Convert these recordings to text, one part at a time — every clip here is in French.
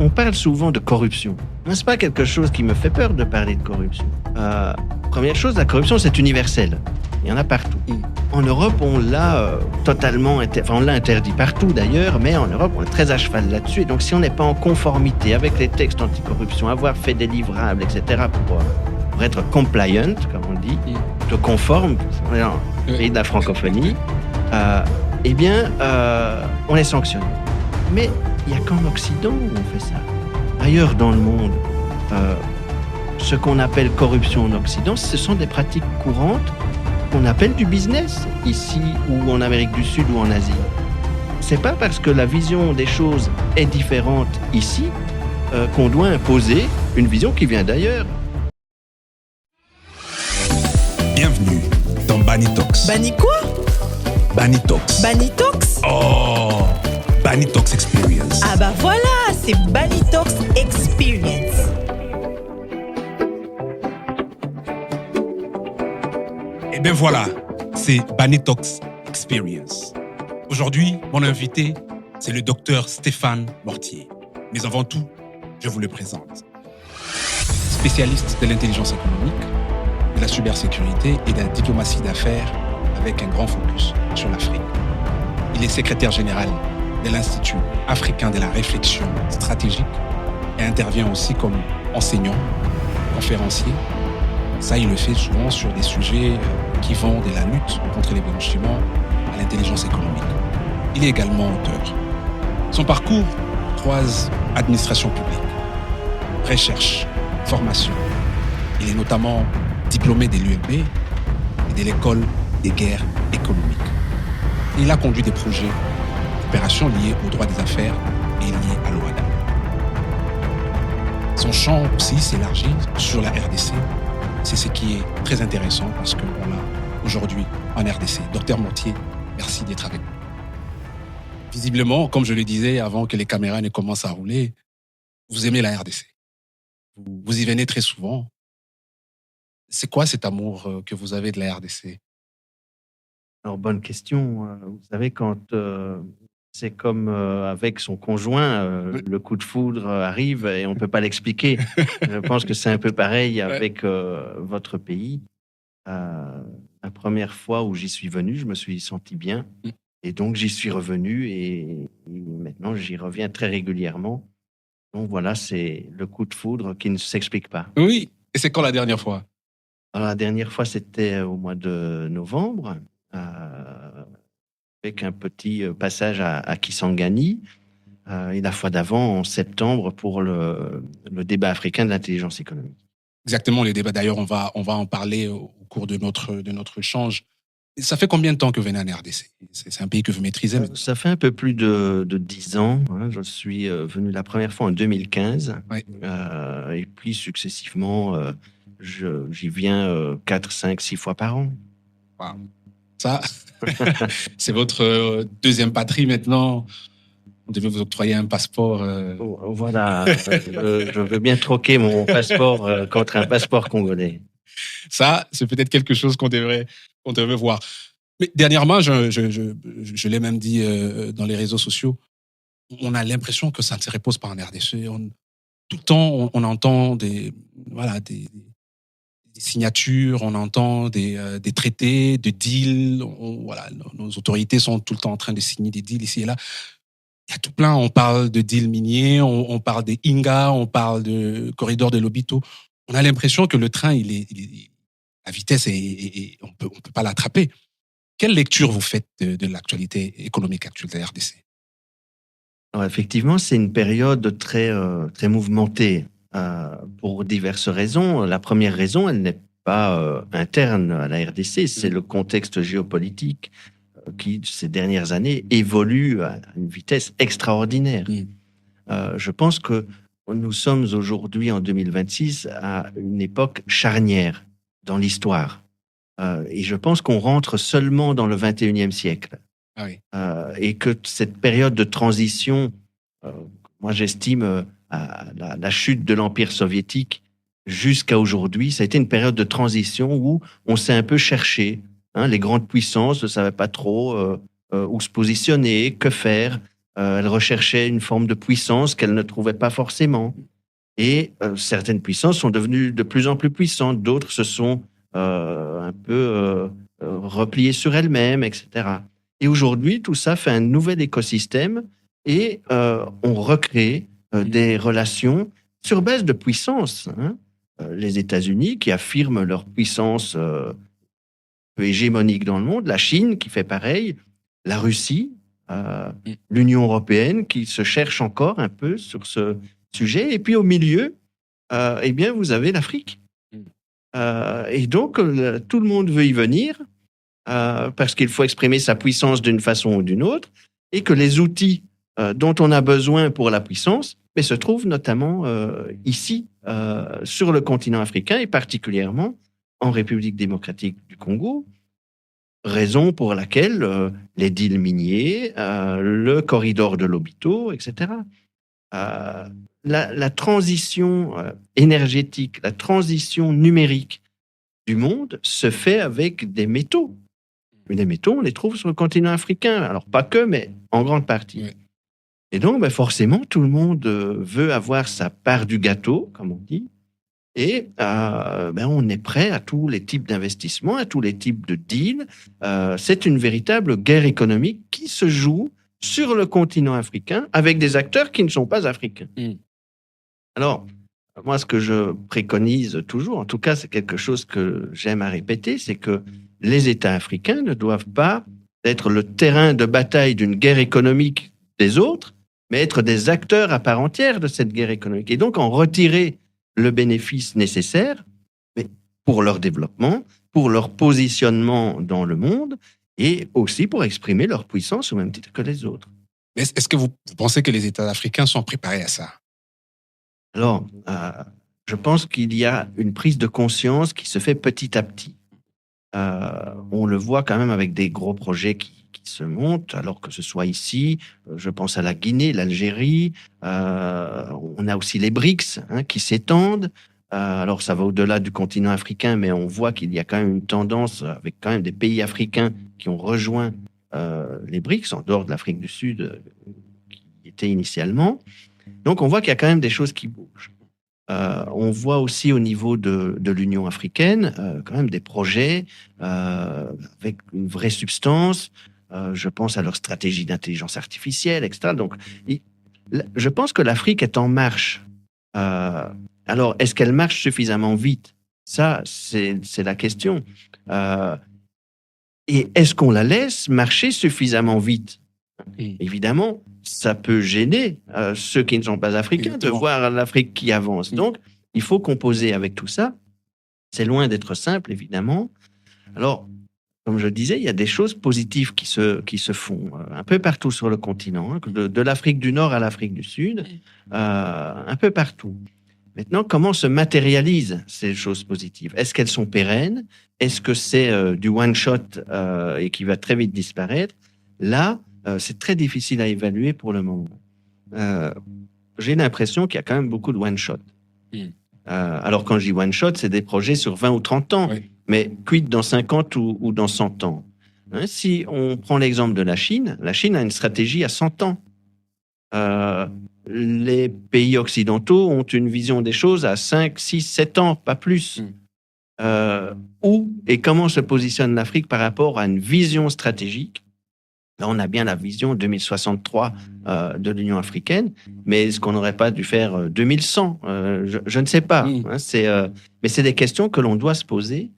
on parle souvent de corruption. Ce n'est pas quelque chose qui me fait peur de parler de corruption. Première chose, la corruption, c'est universel. Il y en a partout. En Europe, on l'a on l'a interdit partout d'ailleurs, mais en Europe, on est très à cheval là-dessus. Et donc, si on n'est pas en conformité avec les textes anticorruption, avoir fait des livrables, etc., pour être compliant, comme on dit, de conforme, on est dans le pays de la francophonie, on est sanctionné. Mais il n'y a qu'en Occident où on fait ça. Ailleurs dans le monde, ce qu'on appelle corruption en Occident, ce sont des pratiques courantes qu'on appelle du business, ici ou en Amérique du Sud ou en Asie. C'est pas parce que la vision des choses est différente ici qu'on doit imposer une vision qui vient d'ailleurs. Bienvenue dans Banny Talks. Banny quoi? Banny Talks. Banny Talks? Oh, Banny Talks Experience. Ah bah voilà, c'est Banny Talks Experience. Et bien voilà, c'est Banny Talks Experience. Aujourd'hui, mon invité, c'est le docteur Stéphane Mortier. Mais avant tout, je vous le présente. Spécialiste de l'intelligence économique, de la cybersécurité et de la diplomatie d'affaires avec un grand focus sur l'Afrique. Il est secrétaire général de l'Institut africain de la réflexion stratégique et intervient aussi comme enseignant, conférencier. Ça, il le fait souvent sur des sujets qui vont de la lutte contre les blanchiments à l'intelligence économique. Il est également auteur. Son parcours croise administration publique, recherche, formation. Il est notamment diplômé de l'ULB et de l'école des guerres économiques. Et il a conduit des projets d'opérations liées au droit des affaires et liées à l'OHADA. Son champ aussi s'élargit sur la RDC. C'est ce qui est très intéressant parce qu'on l'a aujourd'hui en RDC. Docteur Mortier, merci d'être avec nous. Visiblement, comme je le disais avant que les caméras ne commencent à rouler, vous aimez la RDC. Vous y venez très souvent. C'est quoi cet amour que vous avez de la RDC? Alors, bonne question. Vous savez, quand c'est comme avec son conjoint, le coup de foudre arrive et on ne peut pas l'expliquer. Je pense que c'est un peu pareil avec votre pays. La première fois où j'y suis venu, je me suis senti bien. Et donc, j'y suis revenu et maintenant, j'y reviens très régulièrement. Donc, voilà, c'est le coup de foudre qui ne s'explique pas. Oui. Et c'est quand la dernière fois? Alors, la dernière fois, c'était au mois de novembre, avec un petit passage à Kisangani, et la fois d'avant, en septembre, pour le débat africain de l'intelligence économique. Exactement, les débats. D'ailleurs, on va en parler au cours de notre échange. Ça fait combien de temps que vous venez en RDC? C'est un pays que vous maîtrisez? Ça fait un peu plus de 10 ans. Je suis venu la première fois en 2015. Oui. Et puis, successivement, j'y viens 4, 5, 6 fois par an. Wow. Ça, c'est votre deuxième patrie maintenant. On devait vous octroyer un passeport. Voilà, je veux bien troquer mon passeport contre un passeport congolais. Ça, c'est peut-être quelque chose qu'on devrait voir. Mais dernièrement, je l'ai même dit dans les réseaux sociaux, on a l'impression que ça ne se repose pas en RDC. Tout le temps, on entend des signatures, on entend des traités, des deals. Nos autorités sont tout le temps en train de signer des deals ici et là. Il y a tout plein. On parle de deals miniers, on parle des Inga, on parle de corridor de Lobito. On a l'impression que le train, la vitesse, on peut pas l'attraper. Quelle lecture vous faites de l'actualité économique actuelle de la RDC? Alors, effectivement, c'est une période très, très mouvementée pour diverses raisons. La première raison, elle n'est pas interne à la RDC, c'est le contexte géopolitique qui, ces dernières années, évolue à une vitesse extraordinaire. Je pense que nous sommes aujourd'hui, en 2026, à une époque charnière dans l'histoire. Et je pense qu'on rentre seulement dans le 21e siècle. Ah oui. Et que cette période de transition, moi j'estime la chute de l'Empire soviétique jusqu'à aujourd'hui, ça a été une période de transition où on s'est un peu cherché. Les grandes puissances ne savaient pas trop où se positionner, que faire. elle recherchait une forme de puissance qu'elle ne trouvait pas forcément. Et certaines puissances sont devenues de plus en plus puissantes, d'autres se sont un peu repliées sur elles-mêmes, etc. Et aujourd'hui, tout ça fait un nouvel écosystème et on recrée des relations sur base de puissance. Les États-Unis qui affirment leur puissance hégémonique dans le monde, la Chine qui fait pareil, la Russie, l'Union européenne qui se cherche encore un peu sur ce sujet. Et puis au milieu, eh bien, vous avez l'Afrique. Et donc, tout le monde veut y venir parce qu'il faut exprimer sa puissance d'une façon ou d'une autre et que les outils dont on a besoin pour la puissance mais se trouvent notamment ici, sur le continent africain et particulièrement en République démocratique du Congo, raison pour laquelle les deals miniers, le corridor de Lobito, etc. La transition énergétique, la transition numérique du monde se fait avec des métaux. Les métaux, on les trouve sur le continent africain. Alors, pas que, mais en grande partie. Oui. Et donc, forcément, tout le monde veut avoir sa part du gâteau, comme on dit. Et on est prêt à tous les types d'investissements, à tous les types de deals. C'est une véritable guerre économique qui se joue sur le continent africain avec des acteurs qui ne sont pas africains. Alors, moi, ce que je préconise toujours, en tout cas, c'est quelque chose que j'aime à répéter, c'est que les États africains ne doivent pas être le terrain de bataille d'une guerre économique des autres, mais être des acteurs à part entière de cette guerre économique. Et donc, en retirer le bénéfice nécessaire pour leur développement, pour leur positionnement dans le monde, et aussi pour exprimer leur puissance au même titre que les autres. Mais est-ce que vous pensez que les États africains sont préparés à ça? Alors, je pense qu'il y a une prise de conscience qui se fait petit à petit. On le voit quand même avec des gros projets qui se montent, alors que ce soit ici, je pense à la Guinée, l'Algérie, on a aussi les BRICS qui s'étendent. Alors, ça va au-delà du continent africain, mais on voit qu'il y a quand même une tendance avec quand même des pays africains qui ont rejoint les BRICS, en dehors de l'Afrique du Sud, qui était initialement. Donc, on voit qu'il y a quand même des choses qui bougent. On voit aussi au niveau de l'Union africaine quand même des projets avec une vraie substance. Je pense à leur stratégie d'intelligence artificielle, etc. Donc, je pense que l'Afrique est en marche. Alors, est-ce qu'elle marche suffisamment vite? Ça, c'est la question. Et est-ce qu'on la laisse marcher suffisamment vite? Évidemment, ça peut gêner ceux qui ne sont pas africains de voir l'Afrique qui avance. Donc, il faut composer avec tout ça. C'est loin d'être simple, évidemment. Alors, comme je disais, il y a des choses positives qui se font un peu partout sur le continent, de l'Afrique du Nord à l'Afrique du Sud, un peu partout. Maintenant, comment se matérialisent ces choses positives? Est-ce qu'elles sont pérennes? Est-ce que c'est du one-shot et qui va très vite disparaître? Là, c'est très difficile à évaluer pour le moment. J'ai l'impression qu'il y a quand même beaucoup de one-shot. Alors, quand je dis one-shot, c'est des projets sur 20 ou 30 ans. Oui. Mais quid dans 50 ou dans 100 ans? Si on prend l'exemple de la Chine a une stratégie à 100 ans. Les pays occidentaux ont une vision des choses à 5, 6, 7 ans, pas plus. Où et comment se positionne l'Afrique par rapport à une vision stratégique? Là, on a bien la vision 2063 de l'Union africaine, mais est-ce qu'on n'aurait pas dû faire 2100? Je ne sais pas. Mais c'est des questions que l'on doit se poser,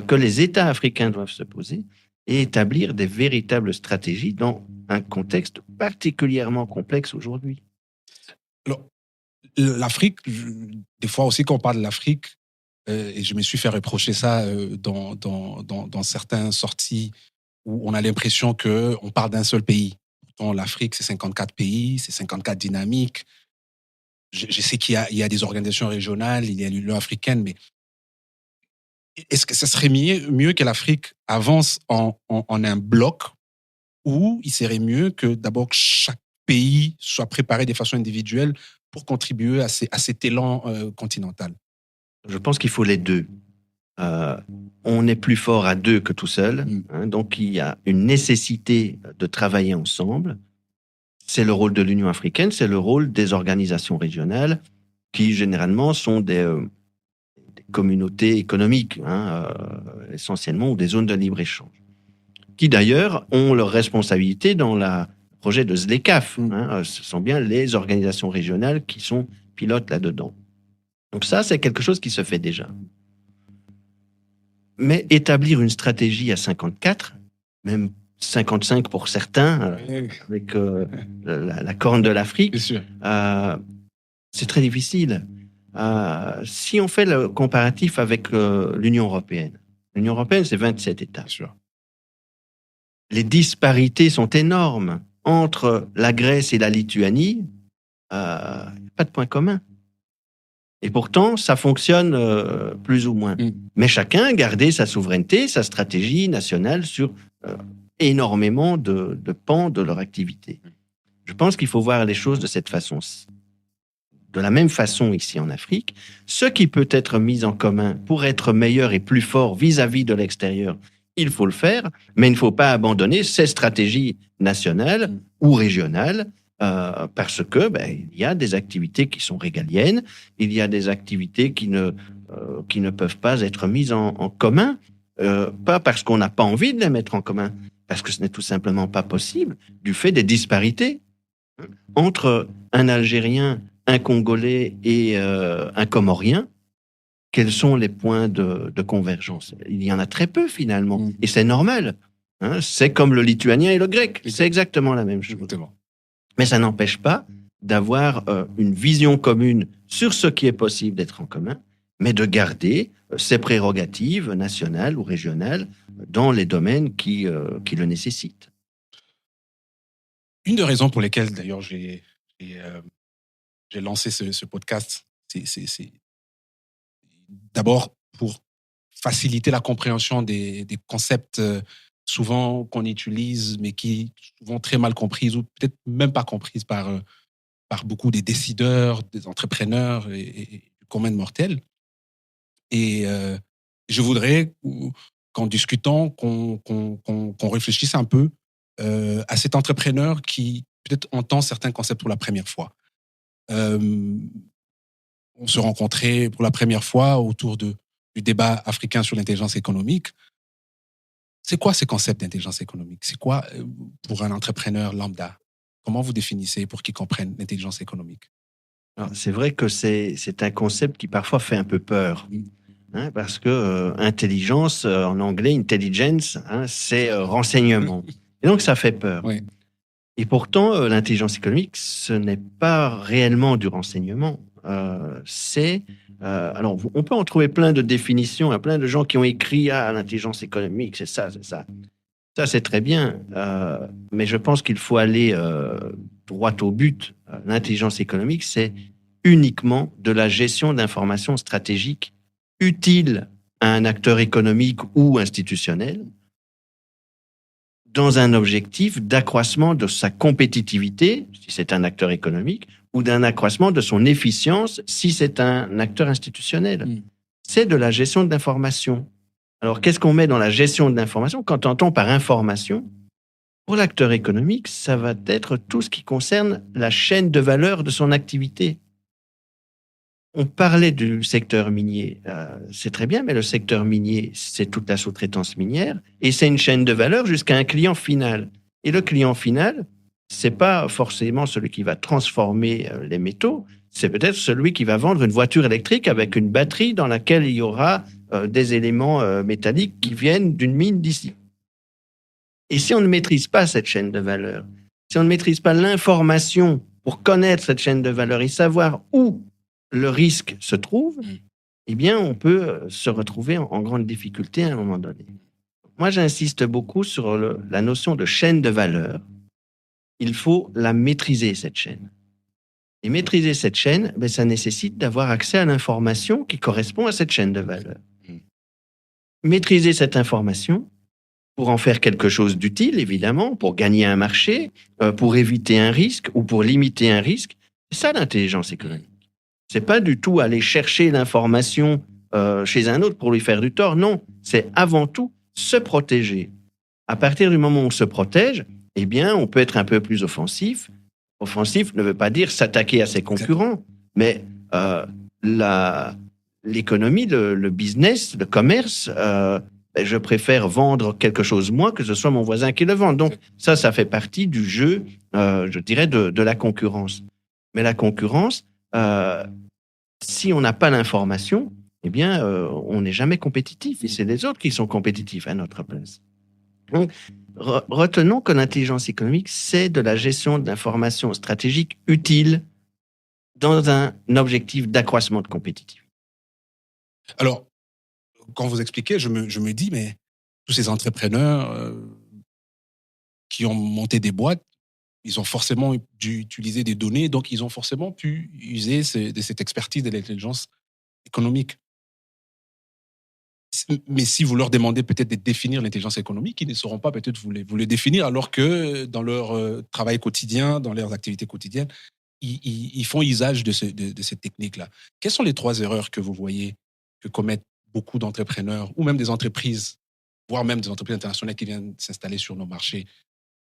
que les États africains doivent se poser et établir des véritables stratégies dans un contexte particulièrement complexe aujourd'hui. Alors, l'Afrique, des fois aussi quand on parle de l'Afrique, et je me suis fait reprocher ça dans certaines sorties où on a l'impression qu'on parle d'un seul pays. Pourtant, l'Afrique, c'est 54 pays, c'est 54 dynamiques. Je sais qu'il y a des organisations régionales, il y a l'Union africaine, mais est-ce que ça serait mieux que l'Afrique avance en un bloc, ou il serait mieux que d'abord chaque pays soit préparé de façon individuelle pour contribuer à cet élan continental? Je pense qu'il faut les deux. On est plus fort à deux que tout seul, donc il y a une nécessité de travailler ensemble. c'est le rôle de l'Union africaine, c'est le rôle des organisations régionales qui généralement sont des communautés économiques, essentiellement, ou des zones de libre-échange, qui d'ailleurs ont leur responsabilité dans le projet de ZLECAf. Ce sont bien les organisations régionales qui sont pilotes là-dedans. Donc ça, c'est quelque chose qui se fait déjà. Mais établir une stratégie à 54, même 55 pour certains, avec la corne de l'Afrique, c'est très difficile. Si on fait le comparatif avec l'Union européenne, c'est 27 États. Les disparités sont énormes. Entre la Grèce et la Lituanie, pas de point commun. Et pourtant, ça fonctionne plus ou moins. Mais chacun a gardé sa souveraineté, sa stratégie nationale sur énormément de pans de leur activité. Je pense qu'il faut voir les choses de cette façon. De la même façon ici en Afrique, ce qui peut être mis en commun pour être meilleur et plus fort vis-à-vis de l'extérieur, il faut le faire, mais il ne faut pas abandonner ces stratégies nationales ou régionales parce que il y a des activités qui sont régaliennes, il y a des activités qui ne peuvent pas être mises en commun, pas parce qu'on n'a pas envie de les mettre en commun, parce que ce n'est tout simplement pas possible du fait des disparités entre un Algérien, un Congolais et un Comorien. Quels sont les points de convergence? Il y en a très peu finalement, et c'est normal. C'est comme le lituanien et le grec, c'est exactement la même chose. Mais ça n'empêche pas d'avoir une vision commune sur ce qui est possible d'être en commun, mais de garder ses prérogatives nationales ou régionales dans les domaines qui le nécessitent. Une des raisons pour lesquelles, d'ailleurs, j'ai lancé ce podcast, c'est d'abord pour faciliter la compréhension des concepts souvent qu'on utilise, mais qui sont souvent très mal comprises ou peut-être même pas comprises par beaucoup des décideurs, des entrepreneurs et du commun de mortels. Et je voudrais qu'en discutant, qu'on réfléchisse un peu à cet entrepreneur qui peut-être entend certains concepts pour la première fois. On se rencontrait pour la première fois autour du débat africain sur l'intelligence économique. C'est quoi ces concepts d'intelligence économique? C'est quoi pour un entrepreneur lambda? Comment vous définissez pour qu'ils comprennent l'intelligence économique? Alors, c'est vrai que c'est un concept qui parfois fait un peu peur. Parce que intelligence, en anglais, intelligence, c'est renseignement. Et donc, ça fait peur. Oui. Et pourtant, l'intelligence économique, ce n'est pas réellement du renseignement. Alors, on peut en trouver plein de définitions, il y a plein de gens qui ont écrit l'intelligence économique, c'est ça, c'est ça. Ça, c'est très bien, mais je pense qu'il faut aller droit au but. L'intelligence économique, c'est uniquement de la gestion d'informations stratégiques utiles à un acteur économique ou institutionnel dans un objectif d'accroissement de sa compétitivité, si c'est un acteur économique, ou d'un accroissement de son efficience, si c'est un acteur institutionnel. C'est de la gestion de l'information. Alors, qu'est-ce qu'on met dans la gestion de l'information? Quand on entend par information, pour l'acteur économique, ça va être tout ce qui concerne la chaîne de valeur de son activité. On parlait du secteur minier, c'est très bien, mais le secteur minier, c'est toute la sous-traitance minière, et c'est une chaîne de valeur jusqu'à un client final. Et le client final, c'est pas forcément celui qui va transformer les métaux, c'est peut-être celui qui va vendre une voiture électrique avec une batterie dans laquelle il y aura des éléments métalliques qui viennent d'une mine d'ici. Et si on ne maîtrise pas cette chaîne de valeur, si on ne maîtrise pas l'information pour connaître cette chaîne de valeur et savoir où le risque se trouve, eh bien, on peut se retrouver en grande difficulté à un moment donné. Moi, j'insiste beaucoup sur la notion de chaîne de valeur. Il faut la maîtriser, cette chaîne. Et maîtriser cette chaîne, ça nécessite d'avoir accès à l'information qui correspond à cette chaîne de valeur. Maîtriser cette information pour en faire quelque chose d'utile, évidemment, pour gagner un marché, pour éviter un risque ou pour limiter un risque, c'est ça l'intelligence économique. C'est pas du tout aller chercher l'information chez un autre pour lui faire du tort. Non, c'est avant tout se protéger. À partir du moment où on se protège, eh bien, on peut être un peu plus offensif offensif ne veut pas dire s'attaquer à ses concurrents, mais l'économie, le business, le commerce, je préfère vendre quelque chose moi que ce soit mon voisin qui le vende. Donc ça fait partie du jeu, je dirais, de la concurrence. Mais la concurrence, si on n'a pas l'information, eh bien, on n'est jamais compétitif. Et c'est les autres qui sont compétitifs à notre place. Donc, retenons que l'intelligence économique, c'est de la gestion de l'information stratégique utile dans un objectif d'accroissement de compétitivité. Alors, quand vous expliquez, je me dis, mais tous ces entrepreneurs qui ont monté des boîtes, ils ont forcément dû utiliser des données, donc ils ont forcément pu user de cette expertise de l'intelligence économique. Mais si vous leur demandez peut-être de définir l'intelligence économique, ils ne sauront pas peut-être vous le définir, alors que dans leur travail quotidien, dans leurs activités quotidiennes, ils font usage de cette technique-là. Quelles sont les 3 erreurs que vous voyez que commettent beaucoup d'entrepreneurs ou même des entreprises, voire même des entreprises internationales qui viennent s'installer sur nos marchés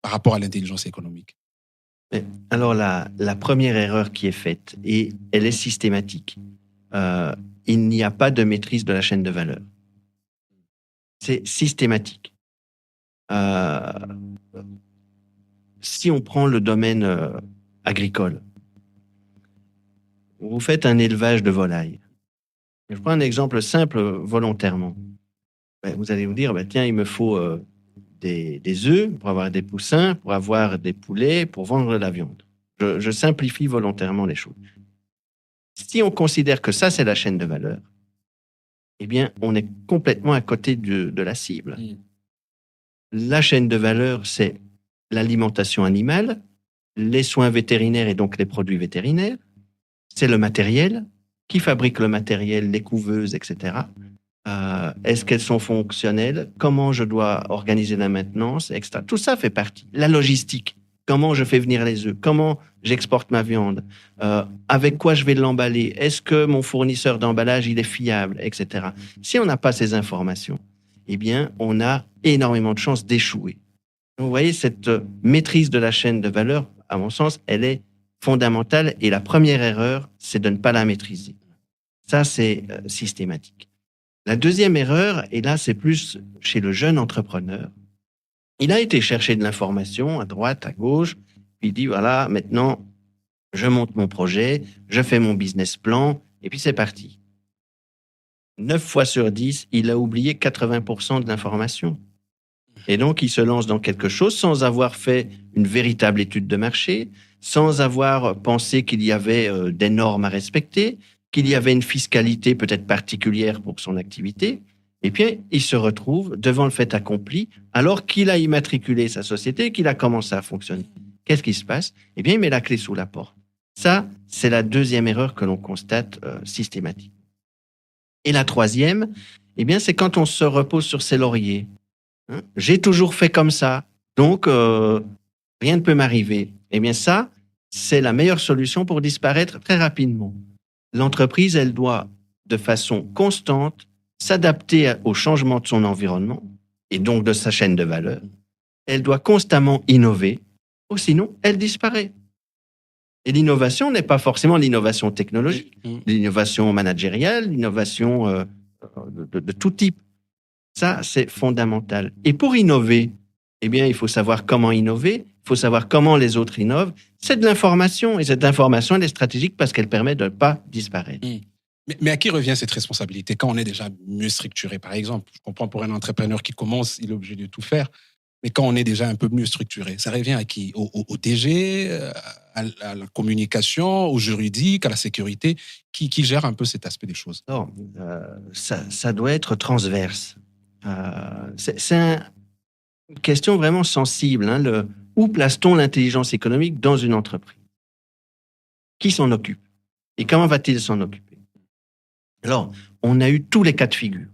par rapport à l'intelligence économique? Alors, la première erreur qui est faite, et elle est systématique, il n'y a pas de maîtrise de la chaîne de valeur. C'est systématique. Si on prend le domaine agricole, vous faites un élevage de volailles. Je prends un exemple simple volontairement. Vous allez vous dire, tiens, il me faut des œufs pour avoir des poussins, pour avoir des poulets, pour vendre de la viande. Je simplifie volontairement les choses. Si on considère que ça, c'est la chaîne de valeur, eh bien, on est complètement à côté de la cible. La chaîne de valeur, c'est l'alimentation animale, les soins vétérinaires et donc les produits vétérinaires, c'est le matériel, qui fabrique le matériel, les couveuses, etc. Est-ce qu'elles sont fonctionnelles? Comment je dois organiser la maintenance, etc. Tout ça fait partie. La logistique, comment je fais venir les œufs, comment j'exporte ma viande, avec quoi je vais l'emballer, est-ce que mon fournisseur d'emballage il est fiable, etc. Si on n'a pas ces informations, eh bien, on a énormément de chances d'échouer. Vous voyez, cette maîtrise de la chaîne de valeur, à mon sens, elle est fondamentale et la première erreur, c'est de ne pas la maîtriser. Ça, c'est systématique. La deuxième erreur, et là, c'est plus chez le jeune entrepreneur, il a été chercher de l'information à droite, à gauche, puis il dit, voilà, maintenant, je monte mon projet, je fais mon business plan, et puis c'est parti. 9 fois sur 10, il a oublié 80% de l'information. Et donc, il se lance dans quelque chose sans avoir fait une véritable étude de marché, sans avoir pensé qu'il y avait des normes à respecter, qu'il y avait une fiscalité peut-être particulière pour son activité. Et puis, il se retrouve devant le fait accompli, alors qu'il a immatriculé sa société et qu'il a commencé à fonctionner. Qu'est-ce qui se passe? Eh bien, il met la clé sous la porte. Ça, c'est la deuxième erreur que l'on constate systématiquement. Et la troisième, eh bien, c'est quand on se repose sur ses lauriers. J'ai toujours fait comme ça, donc rien ne peut m'arriver. Eh bien, ça, c'est la meilleure solution pour disparaître très rapidement. L'entreprise, elle doit, de façon constante, s'adapter au changement de son environnement et donc de sa chaîne de valeur. Elle doit constamment innover, ou sinon, elle disparaît. Et l'innovation n'est pas forcément l'innovation technologique, l'innovation managériale, l'innovation de tout type. Ça, c'est fondamental. Et pour innover, eh bien, il faut savoir comment innover, il faut savoir comment les autres innovent. C'est de l'information, et cette information, elle est stratégique parce qu'elle permet de ne pas disparaître. Mais à qui revient cette responsabilité quand on est déjà mieux structuré, par exemple? Je comprends pour un entrepreneur qui commence, il est obligé de tout faire. Mais quand on est déjà un peu mieux structuré, ça revient à qui? Au DG, à la communication, au juridique, à la sécurité? Qui gère un peu cet aspect des choses? Non, ça doit être transverse. C'est une question vraiment sensible. Où place-t-on l'intelligence économique dans une entreprise? Qui s'en occupe? Et comment va-t-il s'en occuper? Alors, on a eu tous les cas de figure.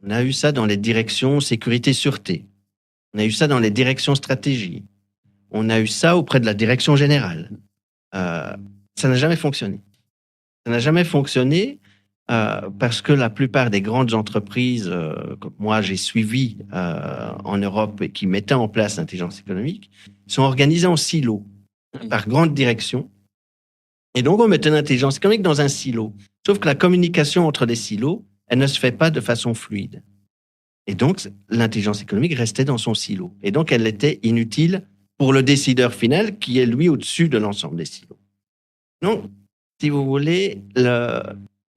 On a eu ça dans les directions sécurité-sûreté. On a eu ça dans les directions stratégie. On a eu ça auprès de la direction générale. Ça n'a jamais fonctionné. Ça n'a jamais fonctionné parce que la plupart des grandes entreprises que moi j'ai suivies en Europe et qui mettaient en place l'intelligence économique sont organisées en silos. par grande direction. Et donc, on mettait l'intelligence économique dans un silo. Sauf que la communication entre les silos, elle ne se fait pas de façon fluide. Et donc, l'intelligence économique restait dans son silo. Et donc, elle était inutile pour le décideur final qui est, lui, au-dessus de l'ensemble des silos. Donc, si vous voulez,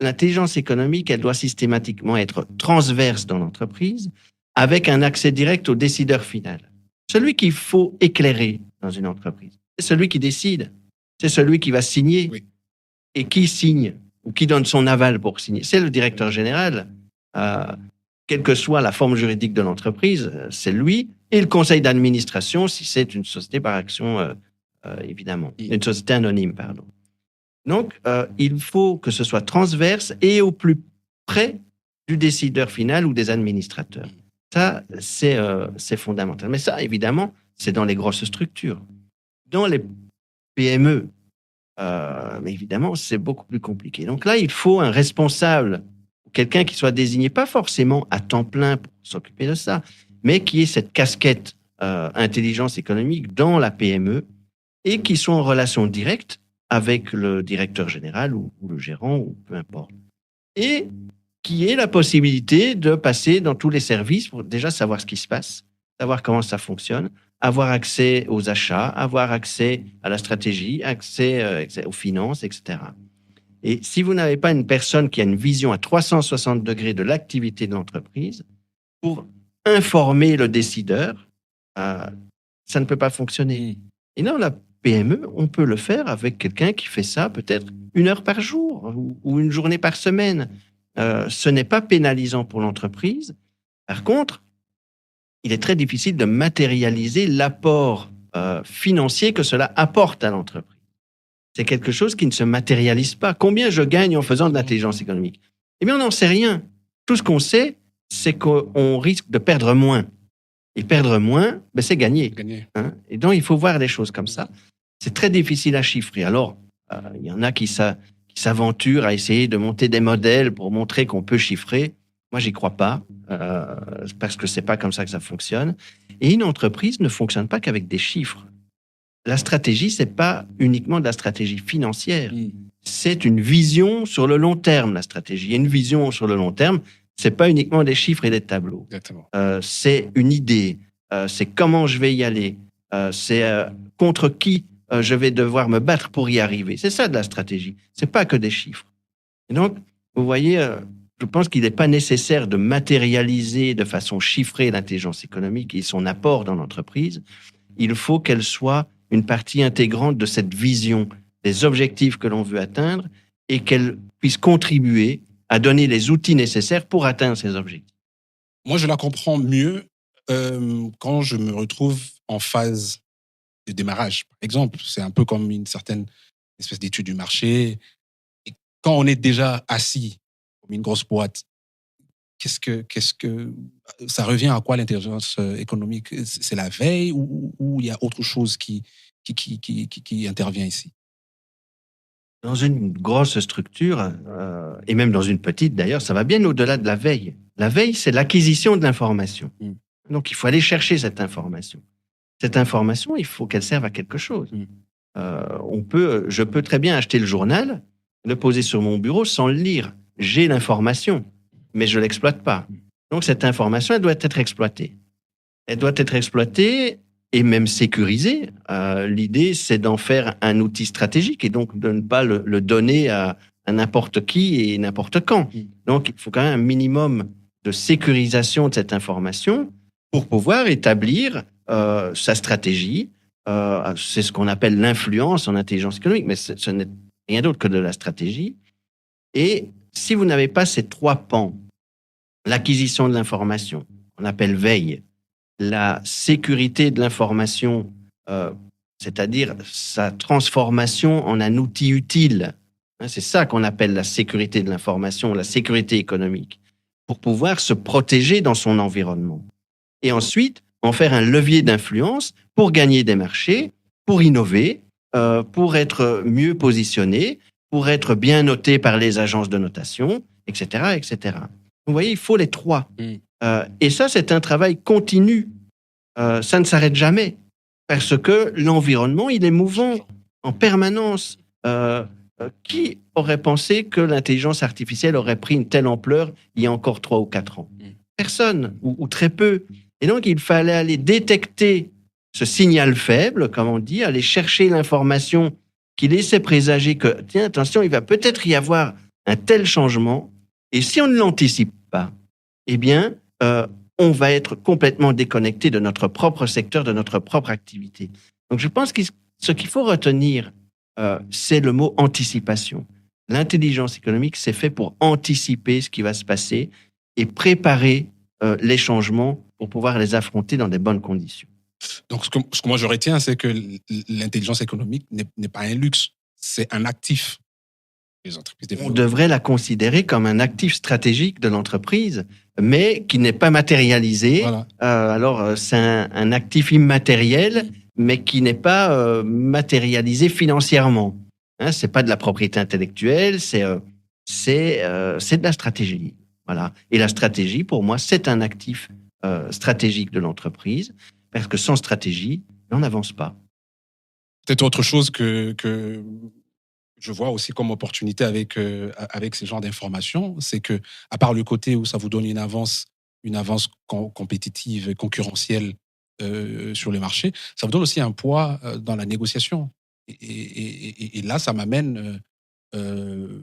l'intelligence économique, elle doit systématiquement être transverse dans l'entreprise avec un accès direct au décideur final. Celui qu'il faut éclairer dans une entreprise, c'est celui qui décide. C'est celui qui va signer. Oui. Et qui signe ou qui donne son aval pour signer, c'est le directeur général. Quelle que soit la forme juridique de l'entreprise, c'est lui. Et le conseil d'administration, si c'est une société par action, évidemment. Une société anonyme, pardon. Donc, il faut que ce soit transverse et au plus près du décideur final ou des administrateurs. Ça, c'est fondamental. Mais ça, évidemment, c'est dans les grosses structures. Dans les PME, mais évidemment, c'est beaucoup plus compliqué. Donc là, il faut un responsable, quelqu'un qui soit désigné, pas forcément à temps plein pour s'occuper de ça, mais qui ait cette casquette intelligence économique dans la PME et qui soit en relation directe avec le directeur général ou le gérant, ou peu importe. Et qui ait la possibilité de passer dans tous les services pour déjà savoir ce qui se passe, savoir comment ça fonctionne, avoir accès aux achats, avoir accès à la stratégie, accès aux finances, etc. Et si vous n'avez pas une personne qui a une vision à 360 degrés de l'activité de l'entreprise pour informer le décideur, ça ne peut pas fonctionner. Et dans la PME, on peut le faire avec quelqu'un qui fait ça peut-être 1 heure par jour ou 1 journée par semaine. Ce n'est pas pénalisant pour l'entreprise. Par contre, il est très difficile de matérialiser l'apport financier que cela apporte à l'entreprise. C'est quelque chose qui ne se matérialise pas. Combien je gagne en faisant de l'intelligence économique? Eh bien, on n'en sait rien. Tout ce qu'on sait, c'est qu'on risque de perdre moins. Et perdre moins, ben, c'est gagner. Hein? Et donc, il faut voir les choses comme ça. C'est très difficile à chiffrer. Alors, il y en a qui s'aventurent à essayer de monter des modèles pour montrer qu'on peut chiffrer. Moi, j'y crois pas, parce que c'est pas comme ça que ça fonctionne. Et une entreprise ne fonctionne pas qu'avec des chiffres. La stratégie, c'est pas uniquement de la stratégie financière. C'est une vision sur le long terme, la stratégie. Et une vision sur le long terme, c'est pas uniquement des chiffres et des tableaux. C'est une idée. C'est comment je vais y aller. C'est contre qui je vais devoir me battre pour y arriver. C'est ça de la stratégie. C'est pas que des chiffres. Et donc, vous voyez, je pense qu'il n'est pas nécessaire de matérialiser de façon chiffrée l'intelligence économique et son apport dans l'entreprise. Il faut qu'elle soit une partie intégrante de cette vision des objectifs que l'on veut atteindre et qu'elle puisse contribuer à donner les outils nécessaires pour atteindre ces objectifs. Moi, je la comprends mieux quand je me retrouve en phase de démarrage. Par exemple, c'est un peu comme une certaine espèce d'étude du marché. Et quand on est déjà assis comme une grosse boîte, qu'est-ce que ça revient à quoi l'intelligence économique? C'est la veille ou il y a autre chose qui intervient ici? Dans une grosse structure, et même dans une petite d'ailleurs, ça va bien au-delà de la veille. La veille, c'est l'acquisition de l'information. Donc, il faut aller chercher cette information. Cette information, il faut qu'elle serve à quelque chose. Je peux très bien acheter le journal, le poser sur mon bureau sans le lire. J'ai l'information, mais je ne l'exploite pas. Donc, cette information, elle doit être exploitée. Elle doit être exploitée et même sécurisée. L'idée, c'est d'en faire un outil stratégique et donc de ne pas le donner à n'importe qui et n'importe quand. Donc, il faut quand même un minimum de sécurisation de cette information pour pouvoir établir sa stratégie. C'est ce qu'on appelle l'influence en intelligence économique, mais ce n'est rien d'autre que de la stratégie. Et si vous n'avez pas ces 3 pans, l'acquisition de l'information, on appelle veille, la sécurité de l'information, c'est-à-dire sa transformation en un outil utile, c'est ça qu'on appelle la sécurité de l'information, la sécurité économique, pour pouvoir se protéger dans son environnement. Et ensuite, en faire un levier d'influence pour gagner des marchés, pour innover, pour être mieux positionné, pour être bien noté par les agences de notation, etc., etc. Vous voyez, il faut les 3. Et ça, c'est un travail continu. Ça ne s'arrête jamais. Parce que l'environnement, il est mouvant en permanence. Qui aurait pensé que l'intelligence artificielle aurait pris une telle ampleur il y a encore 3 ou 4 ans? Personne, ou très peu. Et donc, il fallait aller détecter ce signal faible, comme on dit, aller chercher l'information qui laissait présager que, tiens, attention, il va peut-être y avoir un tel changement. Et si on ne l'anticipe pas, eh bien, on va être complètement déconnecté de notre propre secteur, de notre propre activité. Donc, je pense que ce qu'il faut retenir, c'est le mot anticipation. L'intelligence économique, c'est fait pour anticiper ce qui va se passer et préparer les changements pour pouvoir les affronter dans des bonnes conditions. Donc, ce que moi je retiens, c'est que l'intelligence économique n'est pas un luxe, c'est un actif. Les entreprises On devrait la considérer comme un actif stratégique de l'entreprise, mais qui n'est pas matérialisé. Voilà. Alors, c'est un actif immatériel, mais qui n'est pas matérialisé financièrement. Hein, c'est pas de la propriété intellectuelle, c'est de la stratégie. Voilà. Et la stratégie, pour moi, c'est un actif stratégique de l'entreprise, parce que sans stratégie, on n'avance pas. Peut-être autre chose que je vois aussi comme opportunité avec ces genres d'informations, c'est que, à part le côté où ça vous donne une avance compétitive et concurrentielle sur le marché, ça vous donne aussi un poids dans la négociation. Et là, ça m'amène de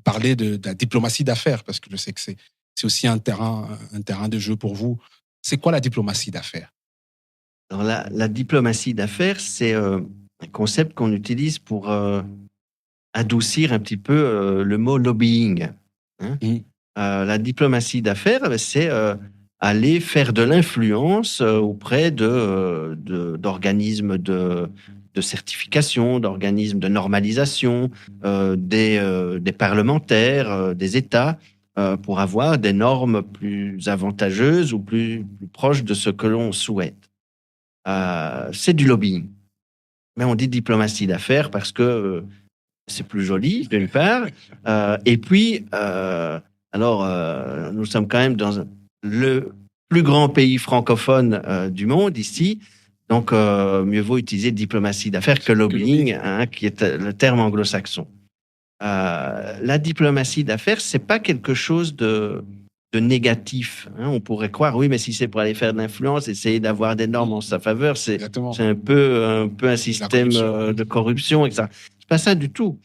parler de la diplomatie d'affaires, parce que je sais que c'est aussi un terrain de jeu pour vous. C'est quoi la diplomatie d'affaires? Alors la diplomatie d'affaires, c'est un concept qu'on utilise pour adoucir un petit peu le mot lobbying. Hein. La diplomatie d'affaires, c'est aller faire de l'influence auprès d'organismes de certification, d'organismes de normalisation, des parlementaires, des États, pour avoir des normes plus avantageuses ou plus proches de ce que l'on souhaite. C'est du lobbying. Mais on dit diplomatie d'affaires parce que c'est plus joli, d'une part. Et puis, nous sommes quand même dans le plus grand pays francophone du monde, ici. Donc, mieux vaut utiliser diplomatie d'affaires que lobbying, hein, qui est le terme anglo-saxon. La diplomatie d'affaires, c'est pas quelque chose de négatif. Hein. On pourrait croire, oui, mais si c'est pour aller faire de l'influence, essayer d'avoir des normes en sa faveur, c'est un peu un système de corruption, etc. C'est pas ça du tout.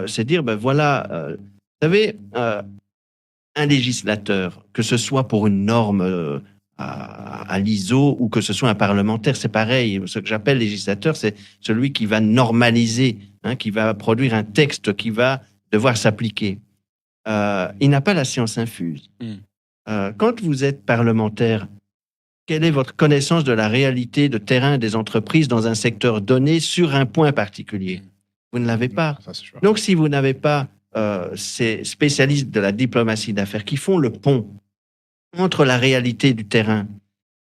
C'est dire, ben voilà, vous savez, un législateur, que ce soit pour une norme à l'ISO ou que ce soit un parlementaire, c'est pareil. Ce que j'appelle législateur, c'est celui qui va normaliser, hein, qui va produire un texte qui va devoir s'appliquer. Il n'a pas la science infuse. Quand vous êtes parlementaire, quelle est votre connaissance de la réalité de terrain des entreprises dans un secteur donné sur un point particulier? Vous ne l'avez pas. Donc, si vous n'avez pas ces spécialistes de la diplomatie d'affaires qui font le pont entre la réalité du terrain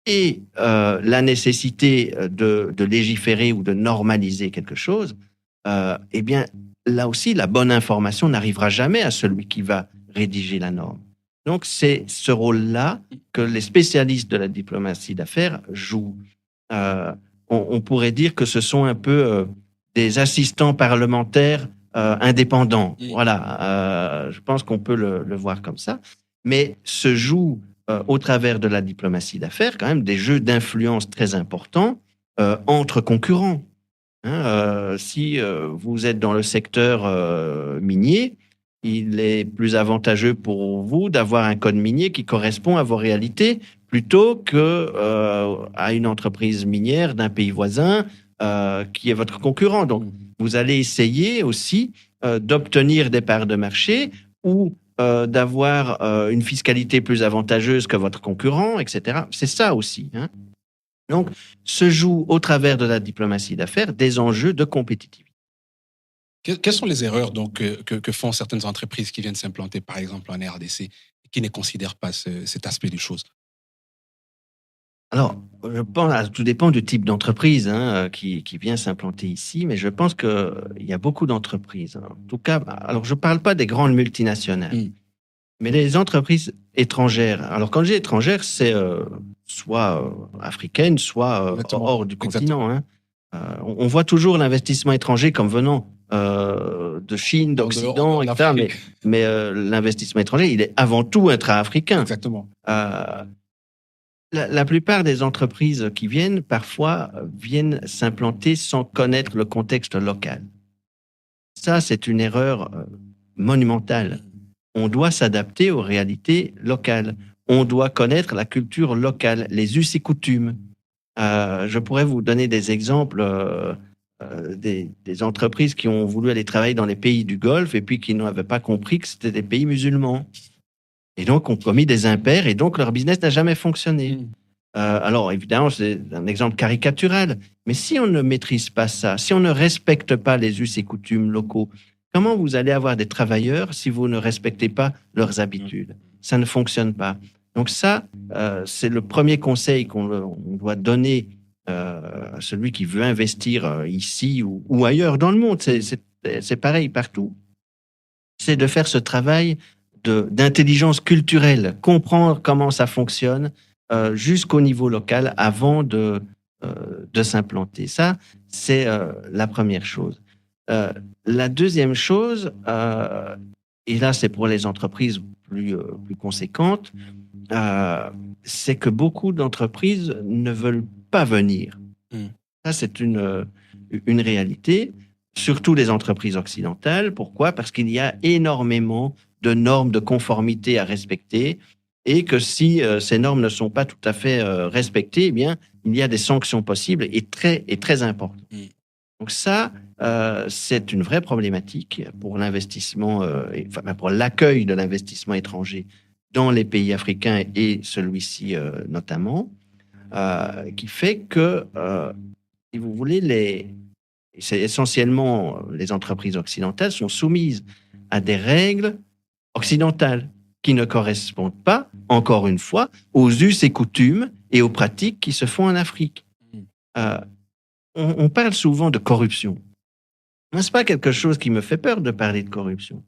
et la nécessité de légiférer ou de normaliser quelque chose, eh bien, là aussi, la bonne information n'arrivera jamais à celui qui va rédiger la norme. Donc, c'est ce rôle-là que les spécialistes de la diplomatie d'affaires jouent. On pourrait dire que ce sont un peu des assistants parlementaires indépendants. Voilà, je pense qu'on peut le voir comme ça. Mais se jouent au travers de la diplomatie d'affaires quand même des jeux d'influence très importants entre concurrents. Hein, si vous êtes dans le secteur minier, il est plus avantageux pour vous d'avoir un code minier qui correspond à vos réalités plutôt qu'à une entreprise minière d'un pays voisin qui est votre concurrent. Donc, vous allez essayer aussi d'obtenir des parts de marché ou d'avoir une fiscalité plus avantageuse que votre concurrent, etc. C'est ça aussi. Hein. Donc, se jouent au travers de la diplomatie d'affaires des enjeux de compétitivité. Quelles sont les erreurs donc, que font certaines entreprises qui viennent s'implanter, par exemple, en RDC, et qui ne considèrent pas cet aspect des choses? Alors, je pense, tout dépend du type d'entreprise hein, qui vient s'implanter ici, mais je pense qu'il y a beaucoup d'entreprises. En tout cas, alors je ne parle pas des grandes multinationales, mais les entreprises étrangères. Alors, quand je dis étrangères, c'est soit africaines, soit Exactement. hors du Exactement. continent. Hein. On voit toujours l'investissement étranger comme venant de Chine, d'Occident, En etc. Afrique. Mais l'investissement étranger, il est avant tout intra-africain. Exactement. La plupart des entreprises qui viennent, parfois, viennent s'implanter sans connaître le contexte local. Ça, c'est une erreur monumentale. On doit s'adapter aux réalités locales. On doit connaître la culture locale, les us et coutumes. Je pourrais vous donner des exemples des entreprises qui ont voulu aller travailler dans les pays du Golfe et puis qui n'avaient pas compris que c'était des pays musulmans. Et donc, ont commis des impairs et donc leur business n'a jamais fonctionné. Alors, évidemment, c'est un exemple caricatural, mais si on ne maîtrise pas ça, si on ne respecte pas les us et coutumes locaux, comment vous allez avoir des travailleurs si vous ne respectez pas leurs habitudes? Ça ne fonctionne pas. Donc ça, c'est le premier conseil qu'on doit donner à celui qui veut investir ici ou ailleurs dans le monde. C'est pareil partout. C'est de faire ce travail d'intelligence culturelle, comprendre comment ça fonctionne jusqu'au niveau local avant de s'implanter. Ça, c'est la première chose. La deuxième chose, et là c'est pour les entreprises plus conséquentes, c'est que beaucoup d'entreprises ne veulent pas venir. Ça, c'est une réalité, surtout les entreprises occidentales. Pourquoi? Parce qu'il y a énormément de normes de conformité à respecter et que si ces normes ne sont pas tout à fait respectées, eh bien, il y a des sanctions possibles et très importantes. Donc ça, c'est une vraie problématique pour l'investissement, pour l'accueil de l'investissement étranger dans les pays africains et celui-ci notamment, qui fait que, si vous voulez, c'est essentiellement les entreprises occidentales sont soumises à des règles occidentales qui ne correspondent pas, encore une fois, aux us et coutumes et aux pratiques qui se font en Afrique. On parle souvent de corruption. Ce n'est pas quelque chose qui me fait peur de parler de corruption.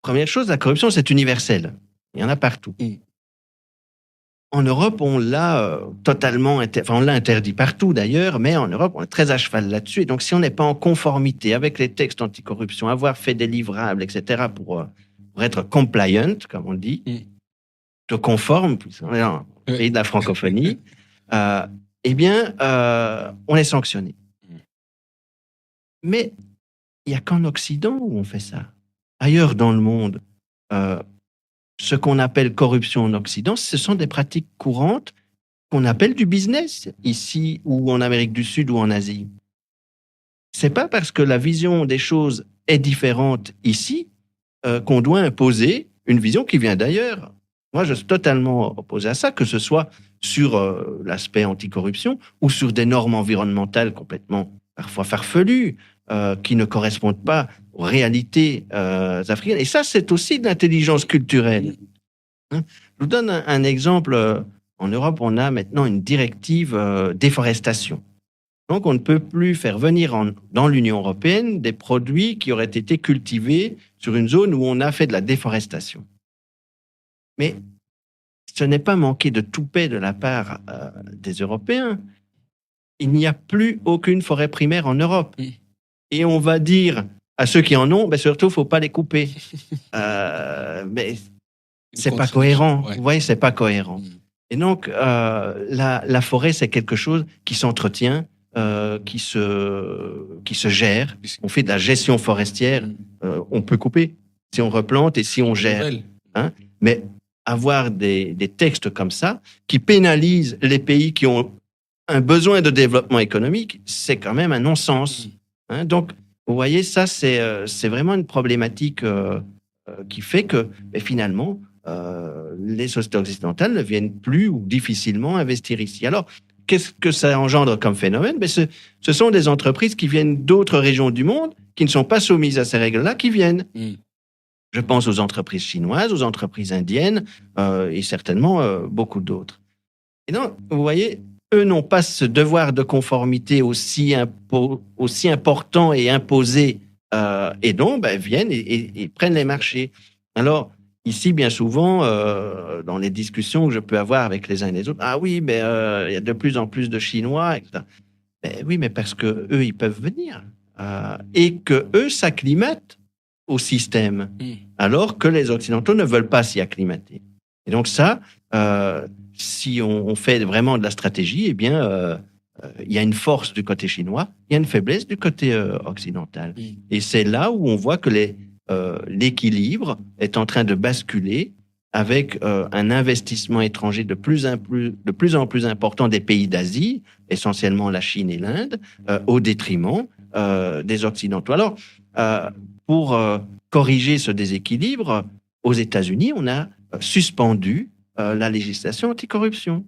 Première chose, la corruption, c'est universel. Il y en a partout. En Europe, on l'a totalement... on l'a interdit partout d'ailleurs, mais en Europe, on est très à cheval là-dessus. Et donc, si on n'est pas en conformité avec les textes anticorruption, avoir fait des livrables, etc., pour être compliant, comme on dit, de conforme, on est dans le pays de la francophonie, eh bien, on est sanctionné. Mais il n'y a qu'en Occident où on fait ça. Ailleurs dans le monde, ce qu'on appelle corruption en Occident, ce sont des pratiques courantes qu'on appelle du business, ici ou en Amérique du Sud ou en Asie. C'est pas parce que la vision des choses est différente ici qu'on doit imposer une vision qui vient d'ailleurs. Moi, je suis totalement opposé à ça, que ce soit sur l'aspect anticorruption ou sur des normes environnementales complètement parfois farfelues, qui ne correspondent pas aux réalités africaines. Et ça, c'est aussi de l'intelligence culturelle. Je vous donne un exemple. En Europe, on a maintenant une directive déforestation. Donc, on ne peut plus faire venir dans l'Union européenne des produits qui auraient été cultivés sur une zone où on a fait de la déforestation. Mais ce n'est pas manquer de toupet de la part des Européens. Il n'y a plus aucune forêt primaire en Europe. Et on va dire à ceux qui en ont, surtout, il ne faut pas les couper. Mais ce n'est pas cohérent. Ouais. Vous voyez, ce n'est pas cohérent. Et donc, la forêt, c'est quelque chose qui s'entretient, qui se gère. On fait de la gestion forestière. On peut couper si on replante et si on gère. Mais avoir des textes comme ça qui pénalisent les pays qui ont un besoin de développement économique, c'est quand même un non-sens. Donc, vous voyez, ça, c'est vraiment une problématique qui fait que finalement, les sociétés occidentales ne viennent plus ou difficilement investir ici. Alors, qu'est-ce que ça engendre comme phénomène? Ce sont des entreprises qui viennent d'autres régions du monde, qui ne sont pas soumises à ces règles-là, qui viennent. Je pense aux entreprises chinoises, aux entreprises indiennes et certainement beaucoup d'autres. Et donc, vous voyez, eux n'ont pas ce devoir de conformité aussi important et imposé et donc viennent et prennent les marchés. Alors, ici, bien souvent, dans les discussions que je peux avoir avec les uns et les autres, ah oui, mais il y a de plus en plus de Chinois, etc. Ben oui, mais parce que eux, ils peuvent venir et que eux s'acclimatent au système, alors que les Occidentaux ne veulent pas s'y acclimater. Et donc ça, si on fait vraiment de la stratégie, eh bien, il y a une force du côté chinois, il y a une faiblesse du côté occidental. Et c'est là où on voit que l'équilibre est en train de basculer avec un investissement étranger de plus en plus important des pays d'Asie, essentiellement la Chine et l'Inde, au détriment des Occidentaux. Alors, pour corriger ce déséquilibre, aux États-Unis, on a suspendu la législation anticorruption.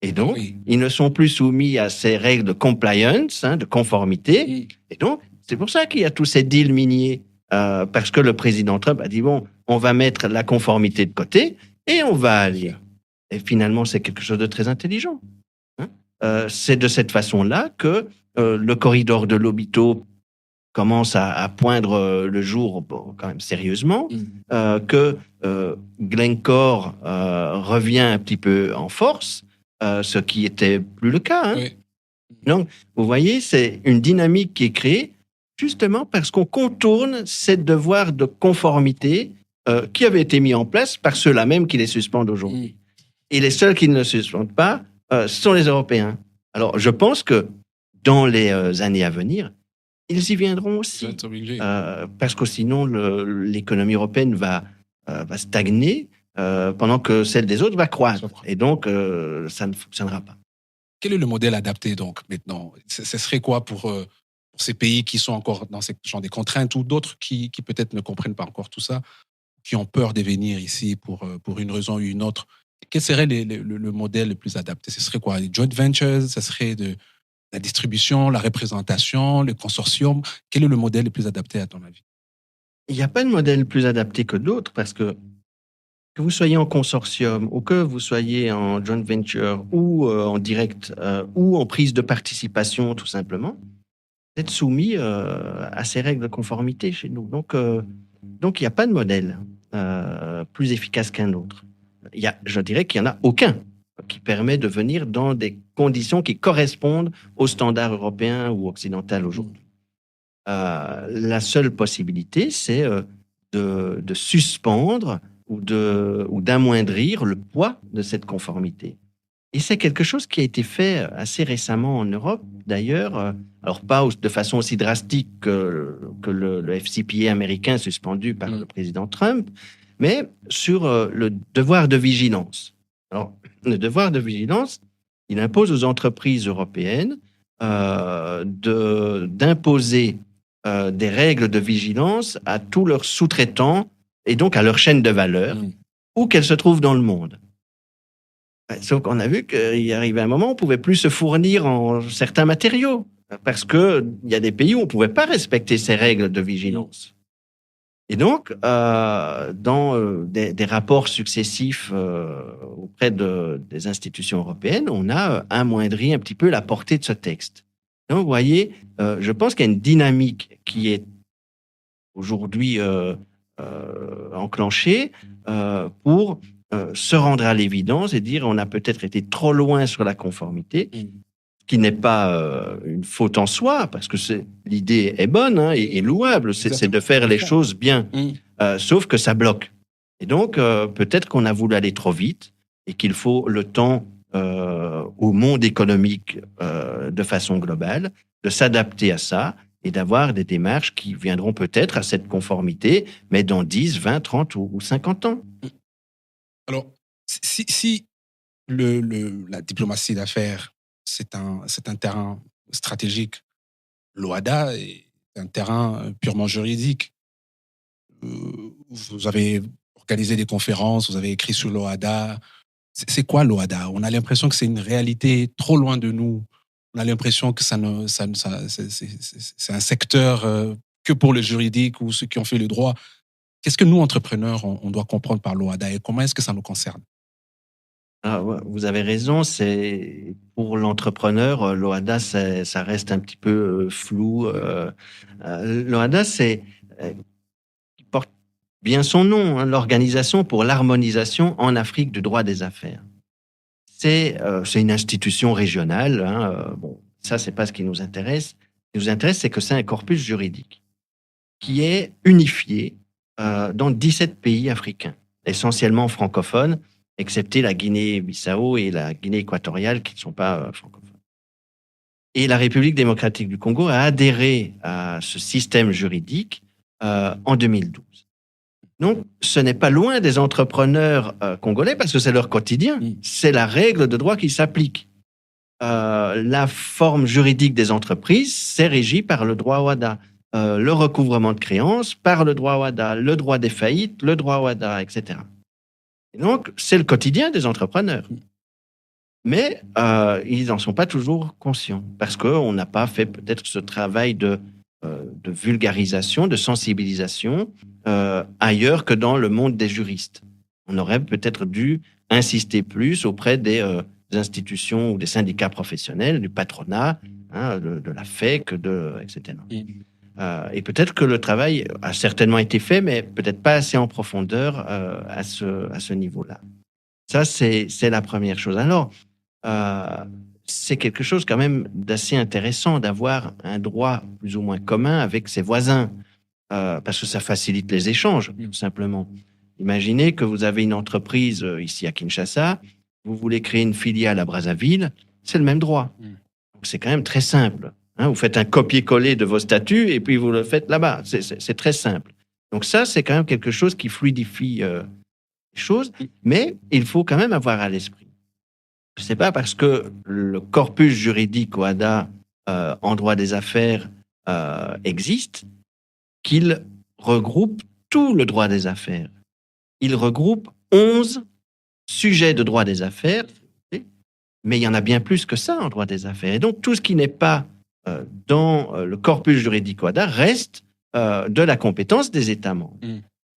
Et donc, ils ne sont plus soumis à ces règles de compliance, de conformité. Et donc, c'est pour ça qu'il y a tous ces deals miniers. Parce que le président Trump a dit, bon, on va mettre la conformité de côté et on va aller. Et finalement, c'est quelque chose de très intelligent. C'est de cette façon-là que le corridor de Lobito commence à poindre le jour quand même sérieusement, que Glencore revient un petit peu en force, ce qui était plus le cas. Oui. Donc, vous voyez, c'est une dynamique qui est créée justement parce qu'on contourne ces devoirs de conformité qui avaient été mis en place par ceux-là même qui les suspendent aujourd'hui. Et les seuls qui ne le suspendent pas sont les Européens. Alors, je pense que dans les années à venir, ils y viendront aussi. Parce que sinon, l'économie européenne va stagner pendant que celle des autres va croître. Et donc, ça ne fonctionnera pas. Quel est le modèle adapté donc maintenant ? Ce serait quoi pour ces pays qui sont encore dans ces genre des contraintes ou d'autres qui peut-être ne comprennent pas encore tout ça, qui ont peur de venir ici pour une raison ou une autre? Quel serait le modèle le plus adapté ? Ce serait quoi ? Les joint ventures ? Ce serait la distribution, la représentation, le consortium? Quel est le modèle le plus adapté à ton avis? Il n'y a pas de modèle plus adapté que d'autres parce que vous soyez en consortium ou que vous soyez en joint venture ou en direct ou en prise de participation tout simplement, vous êtes soumis à ces règles de conformité chez nous. Donc, il n'y a pas de modèle plus efficace qu'un autre. Je dirais qu'il n'y en a aucun qui permet de venir dans des conditions qui correspondent aux standards européens ou occidentaux aujourd'hui. La seule possibilité, c'est de suspendre ou d'amoindrir le poids de cette conformité. Et c'est quelque chose qui a été fait assez récemment en Europe, d'ailleurs. Alors, pas de façon aussi drastique que le FCPA américain suspendu par le président Trump, mais sur le devoir de vigilance. Alors, le devoir de vigilance, il impose aux entreprises européennes d'imposer des règles de vigilance à tous leurs sous-traitants et donc à leur chaîne de valeur, où qu'elles se trouvent dans le monde. Sauf qu'on a vu qu'il arrivait un moment où on ne pouvait plus se fournir en certains matériaux, parce qu'il y a des pays où on ne pouvait pas respecter ces règles de vigilance. Et donc, dans des rapports successifs auprès des institutions européennes, on a amoindri un petit peu la portée de ce texte. Donc, vous voyez, je pense qu'il y a une dynamique qui est aujourd'hui enclenchée pour se rendre à l'évidence et dire on a peut-être été trop loin sur la conformité, ce qui n'est pas une faute en soi, parce que l'idée est bonne et louable, c'est de faire les choses bien, sauf que ça bloque. Et donc, peut-être qu'on a voulu aller trop vite et qu'il faut le temps au monde économique de façon globale, de s'adapter à ça et d'avoir des démarches qui viendront peut-être à cette conformité, mais dans 10, 20, 30 ou 50 ans. Alors, si la diplomatie d'affaires, c'est un terrain stratégique, l'OHADA est un terrain purement juridique. Vous avez organisé des conférences, vous avez écrit sur l'OHADA. C'est quoi l'OHADA ? On a l'impression que c'est une réalité trop loin de nous. On a l'impression que c'est un secteur que pour le juridique ou ceux qui ont fait le droit. Qu'est-ce que nous, entrepreneurs, on doit comprendre par l'OHADA et comment est-ce que ça nous concerne ? Vous avez raison, pour l'entrepreneur, l'OHADA, ça reste un petit peu flou. L'OHADA, porte bien son nom, l'Organisation pour l'harmonisation en Afrique du droit des affaires. C'est une institution régionale. Bon, ça, c'est pas ce qui nous intéresse. Ce qui nous intéresse, c'est que c'est un corpus juridique qui est unifié dans 17 pays africains, essentiellement francophones, excepté la Guinée-Bissau et la Guinée équatoriale qui ne sont pas francophones. Et la République démocratique du Congo a adhéré à ce système juridique en 2012. Donc, ce n'est pas loin des entrepreneurs congolais parce que c'est leur quotidien. C'est la règle de droit qui s'applique. La forme juridique des entreprises, c'est régi par le droit WADA. Le recouvrement de créances par le droit WADA, le droit des faillites, le droit WADA, etc. Et donc, c'est le quotidien des entrepreneurs. Mais ils n'en sont pas toujours conscients parce qu'on n'a pas fait peut-être ce travail de vulgarisation, de sensibilisation ailleurs que dans le monde des juristes. On aurait peut-être dû insister plus auprès des institutions ou des syndicats professionnels, du patronat, de la FEC, etc. Et peut-être que le travail a certainement été fait, mais peut-être pas assez en profondeur à ce niveau-là. Ça, c'est la première chose. Alors, c'est quelque chose quand même d'assez intéressant d'avoir un droit plus ou moins commun avec ses voisins, parce que ça facilite les échanges, tout simplement. Imaginez que vous avez une entreprise ici à Kinshasa, vous voulez créer une filiale à Brazzaville, c'est le même droit. Donc c'est quand même très simple. Vous faites un copier-coller de vos statuts et puis vous le faites là-bas. C'est très simple. Donc ça, c'est quand même quelque chose qui fluidifie les choses, mais il faut quand même avoir à l'esprit. Ce n'est pas parce que le corpus juridique OHADA en droit des affaires existe qu'il regroupe tout le droit des affaires. Il regroupe 11 sujets de droit des affaires, mais il y en a bien plus que ça en droit des affaires. Et donc, tout ce qui n'est pas dans le corpus juridique OHADA reste de la compétence des États membres.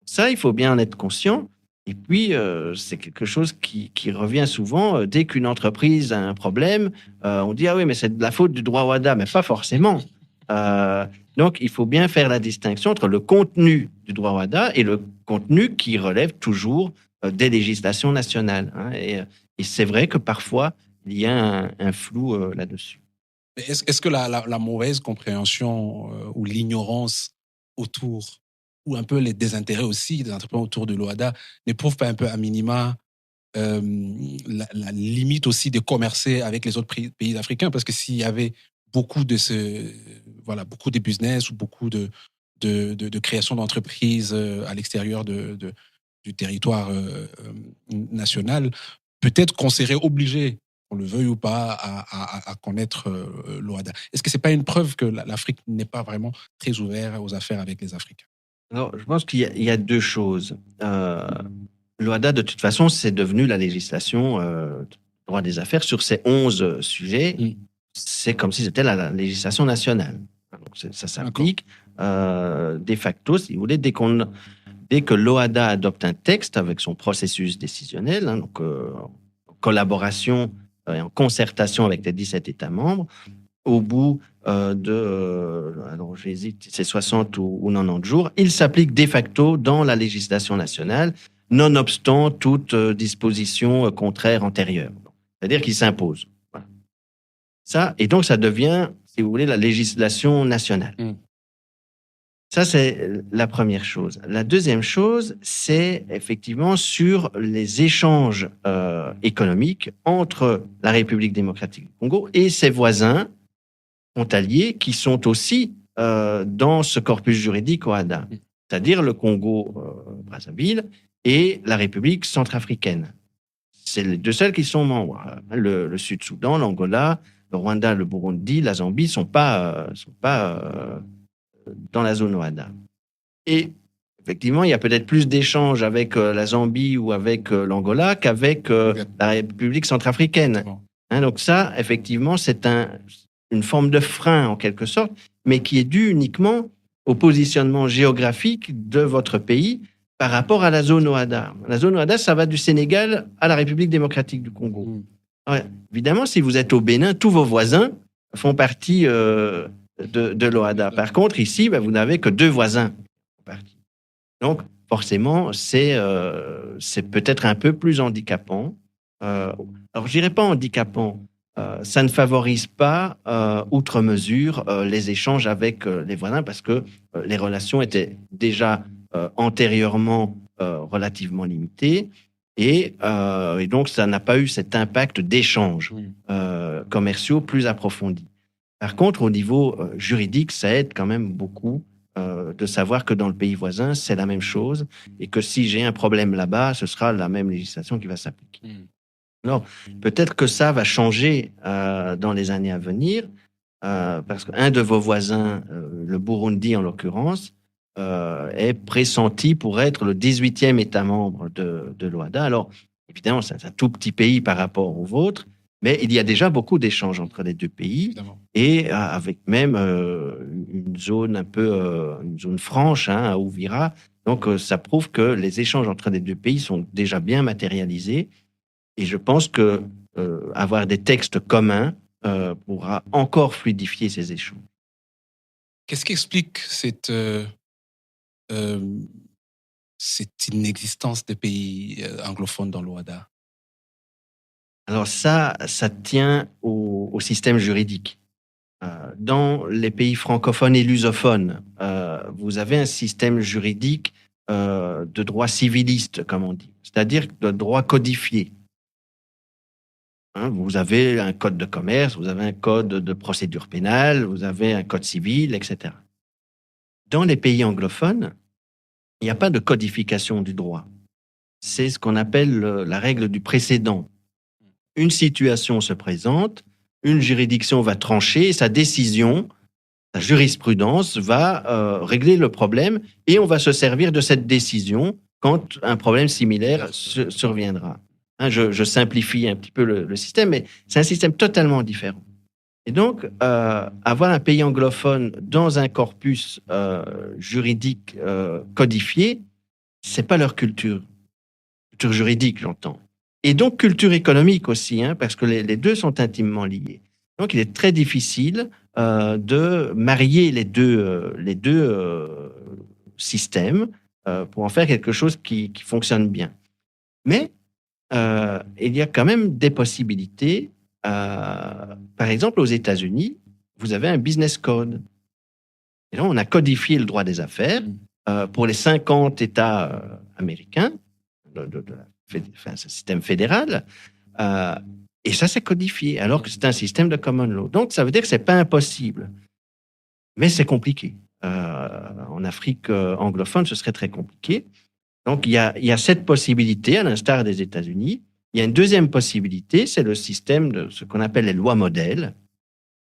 Ça, il faut bien en être conscient. Et puis, c'est quelque chose qui revient souvent. Dès qu'une entreprise a un problème, on dit « Ah oui, mais c'est de la faute du droit OHADA », mais pas forcément. Donc, il faut bien faire la distinction entre le contenu du droit OHADA et le contenu qui relève toujours des législations nationales. Et c'est vrai que parfois, il y a un flou là-dessus. Est-ce que la mauvaise compréhension ou l'ignorance autour, ou un peu les désintérêts aussi des entrepreneurs autour de l'OHADA n'éprouvent pas un peu à minima la limite aussi de commercer avec les autres pays africains? Parce que s'il y avait beaucoup de business ou beaucoup de création d'entreprises à l'extérieur du territoire national, peut-être qu'on serait obligé, qu'on le veuille ou pas, à connaître l'OHADA. Est-ce que ce n'est pas une preuve que l'Afrique n'est pas vraiment très ouverte aux affaires avec les Africains? Alors, je pense qu'il y a deux choses. L'OHADA, de toute façon, c'est devenu la législation droit des affaires sur ces 11 sujets. C'est comme si c'était la législation nationale. Donc, ça s'applique de facto, si vous voulez, dès que l'OHADA adopte un texte avec son processus décisionnel, donc en collaboration et en concertation avec les 17 États membres, au bout alors j'hésite, c'est 60 ou 90 jours, il s'applique de facto dans la législation nationale, nonobstant toute disposition contraire antérieure. C'est-à-dire qu'il s'impose. Voilà. Ça, et donc ça devient, si vous voulez, la législation nationale. Ça, c'est la première chose. La deuxième chose, c'est effectivement sur les échanges économiques entre la République démocratique du Congo et ses voisins frontaliers qui sont aussi dans ce corpus juridique OHADA, c'est-à-dire le Congo-Brazzaville et la République centrafricaine. C'est les deux seuls qui sont membres. Le Sud-Soudan, l'Angola, le Rwanda, le Burundi, la Zambie ne sont pas dans la zone OHADA. Et effectivement, il y a peut-être plus d'échanges avec la Zambie ou avec l'Angola qu'avec la République centrafricaine. Donc ça, effectivement, c'est une forme de frein en quelque sorte, mais qui est due uniquement au positionnement géographique de votre pays par rapport à la zone OHADA. La zone OHADA, ça va du Sénégal à la République démocratique du Congo. Ouais, évidemment, si vous êtes au Bénin, tous vos voisins font partie de l'OHADA. Par contre, ici, vous n'avez que 2 voisins. Donc, forcément, c'est peut-être un peu plus handicapant. Alors, je dirais pas handicapant. Ça ne favorise pas, outre mesure, les échanges avec les voisins parce que les relations étaient déjà antérieurement relativement limitées et donc ça n'a pas eu cet impact d'échanges commerciaux plus approfondis. Par contre, au niveau juridique, ça aide quand même beaucoup de savoir que dans le pays voisin, c'est la même chose et que si j'ai un problème là-bas, ce sera la même législation qui va s'appliquer. Alors, peut-être que ça va changer dans les années à venir, parce qu'un de vos voisins, le Burundi en l'occurrence, est pressenti pour être le 18e État membre de l'OADA. Alors, évidemment, c'est un tout petit pays par rapport au vôtre, mais il y a déjà beaucoup d'échanges entre les deux pays, Évidemment. et avec même une zone un peu, une zone franche à Uvira. Donc, ça prouve que les échanges entre les deux pays sont déjà bien matérialisés. Et je pense que avoir des textes communs pourra encore fluidifier ces échanges. Qu'est-ce qui explique cette inexistence des pays anglophones dans l'OADA? Alors ça tient au système juridique. Dans les pays francophones et lusophones, vous avez un système juridique de droit civiliste, comme on dit, c'est-à-dire de droit codifié. Vous avez un code de commerce, vous avez un code de procédure pénale, vous avez un code civil, etc. Dans les pays anglophones, il n'y a pas de codification du droit. C'est ce qu'on appelle la règle du précédent. Une situation se présente, une juridiction va trancher et sa décision, sa jurisprudence va régler le problème et on va se servir de cette décision quand un problème similaire surviendra. Je simplifie un petit peu le système, mais c'est un système totalement différent. Et donc, avoir un pays anglophone dans un corpus juridique codifié, c'est pas leur culture juridique, j'entends. Et donc, culture économique aussi, parce que les deux sont intimement liés. Donc, il est très difficile de marier les deux systèmes pour en faire quelque chose qui fonctionne bien. Mais il y a quand même des possibilités. Par exemple, aux États-Unis, vous avez un business code. Et là, on a codifié le droit des affaires pour les 50 États américains, ce système fédéral. Et ça, c'est codifié, alors que c'est un système de common law. Donc, ça veut dire que ce n'est pas impossible. Mais c'est compliqué. En Afrique anglophone, ce serait très compliqué. Donc, il y a cette possibilité, à l'instar des États-Unis. Il y a une deuxième possibilité, c'est le système de ce qu'on appelle les lois modèles.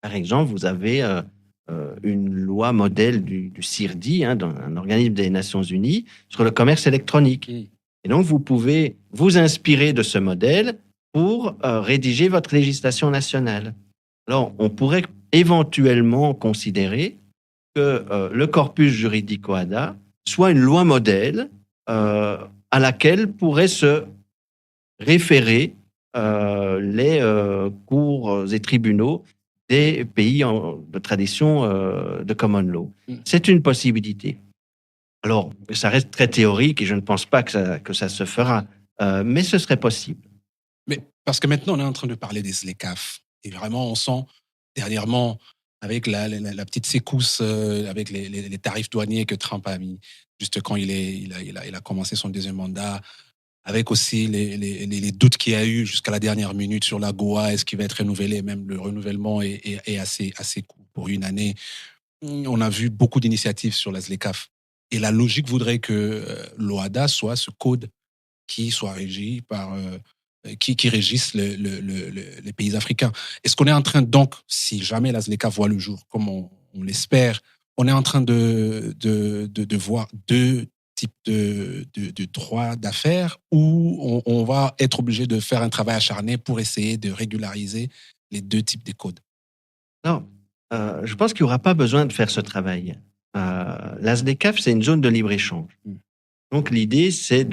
Par exemple, vous avez une loi modèle du CIRDI, dans un organisme des Nations Unies, sur le commerce électronique. Et donc, vous pouvez vous inspirer de ce modèle pour rédiger votre législation nationale. Alors, on pourrait éventuellement considérer que le corpus juridique OADA soit une loi modèle à laquelle pourraient se référer les cours et tribunaux des pays de tradition de common law. C'est une possibilité. Alors, ça reste très théorique et je ne pense pas que ça se fera, mais ce serait possible. Mais parce que maintenant, on est en train de parler des ZLECAf. Et vraiment, on sent dernièrement, avec la petite secousse, avec les tarifs douaniers que Trump a mis, juste quand il a commencé son deuxième mandat, avec aussi les doutes qu'il y a eu jusqu'à la dernière minute sur la GOA, est-ce qu'il va être renouvelé, même le renouvellement est assez court pour une année. On a vu beaucoup d'initiatives sur la ZLECAf. Et la logique voudrait que l'OADA soit ce code qui soit régi par... qui régissent les pays africains. Est-ce qu'on est en train, donc, si jamais la ZLECAf voit le jour, comme on l'espère, on est en train de voir deux types de droits d'affaires où on va être obligé de faire un travail acharné pour essayer de régulariser les deux types de codes? Non, je pense qu'il n'y aura pas besoin de faire ce travail. La ZLECAf, c'est une zone de libre-échange. Donc, l'idée, c'est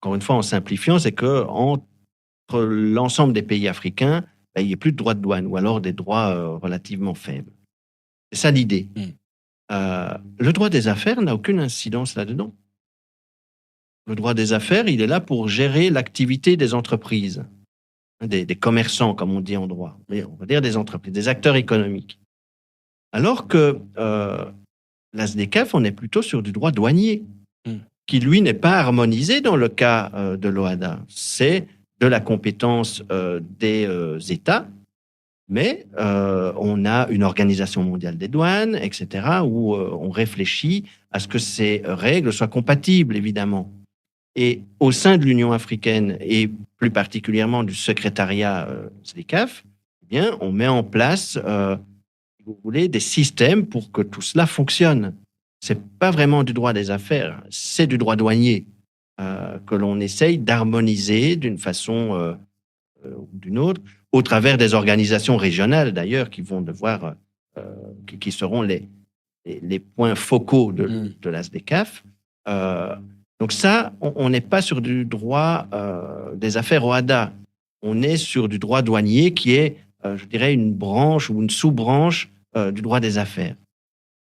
encore une fois, en simplifiant, c'est qu'entre l'ensemble des pays africains, il n'y ait plus de droits de douane ou alors des droits relativement faibles. C'est ça l'idée. Le droit des affaires n'a aucune incidence là-dedans. Le droit des affaires, il est là pour gérer l'activité des entreprises, des commerçants, comme on dit en droit, mais on va dire des entreprises, des acteurs économiques. Alors que la SDCAF, on est plutôt sur du droit douanier, qui lui n'est pas harmonisé dans le cas de l'OHADA. C'est de la compétence des États, mais on a une organisation mondiale des douanes, etc., où on réfléchit à ce que ces règles soient compatibles, évidemment. Et au sein de l'Union africaine, et plus particulièrement du secrétariat SDCAF, eh bien, on met en place, si vous voulez, des systèmes pour que tout cela fonctionne. Ce n'est pas vraiment du droit des affaires, c'est du droit douanier que l'on essaye d'harmoniser d'une façon ou d'une autre, au travers des organisations régionales d'ailleurs, qui vont devoir, qui seront les points focaux de la SDCAF. Donc ça, on n'est pas sur du droit des affaires OHADA. On est sur du droit douanier qui est, je dirais, une branche ou une sous-branche du droit des affaires.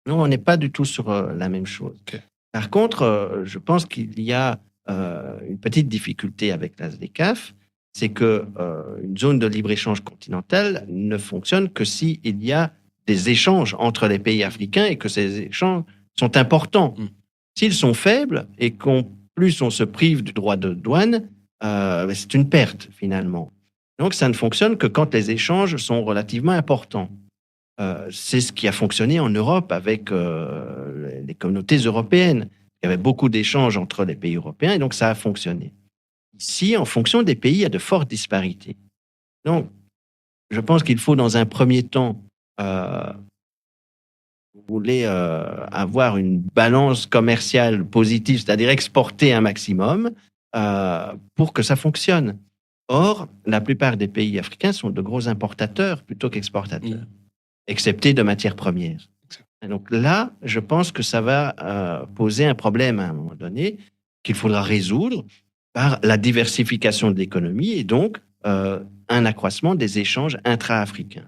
Non, on n'est pas du tout sur la même chose. Okay. Par contre, je pense qu'il y a une petite difficulté avec la SDCAF, c'est qu'une zone de libre-échange continentale ne fonctionne que s'il y a des échanges entre les pays africains et que ces échanges sont importants. S'ils sont faibles et qu'en plus on se prive du droit de douane, c'est une perte finalement. Donc ça ne fonctionne que quand les échanges sont relativement importants. C'est ce qui a fonctionné en Europe avec les communautés européennes. Il y avait beaucoup d'échanges entre les pays européens et donc ça a fonctionné. Ici, en fonction des pays, il y a de fortes disparités. Donc, je pense qu'il faut dans un premier temps, vous voulez avoir une balance commerciale positive, c'est-à-dire exporter un maximum pour que ça fonctionne. Or, la plupart des pays africains sont de gros importateurs plutôt qu'exportateurs, excepté de matières premières. Et donc là, je pense que ça va poser un problème à un moment donné qu'il faudra résoudre par la diversification de l'économie et donc un accroissement des échanges intra-africains.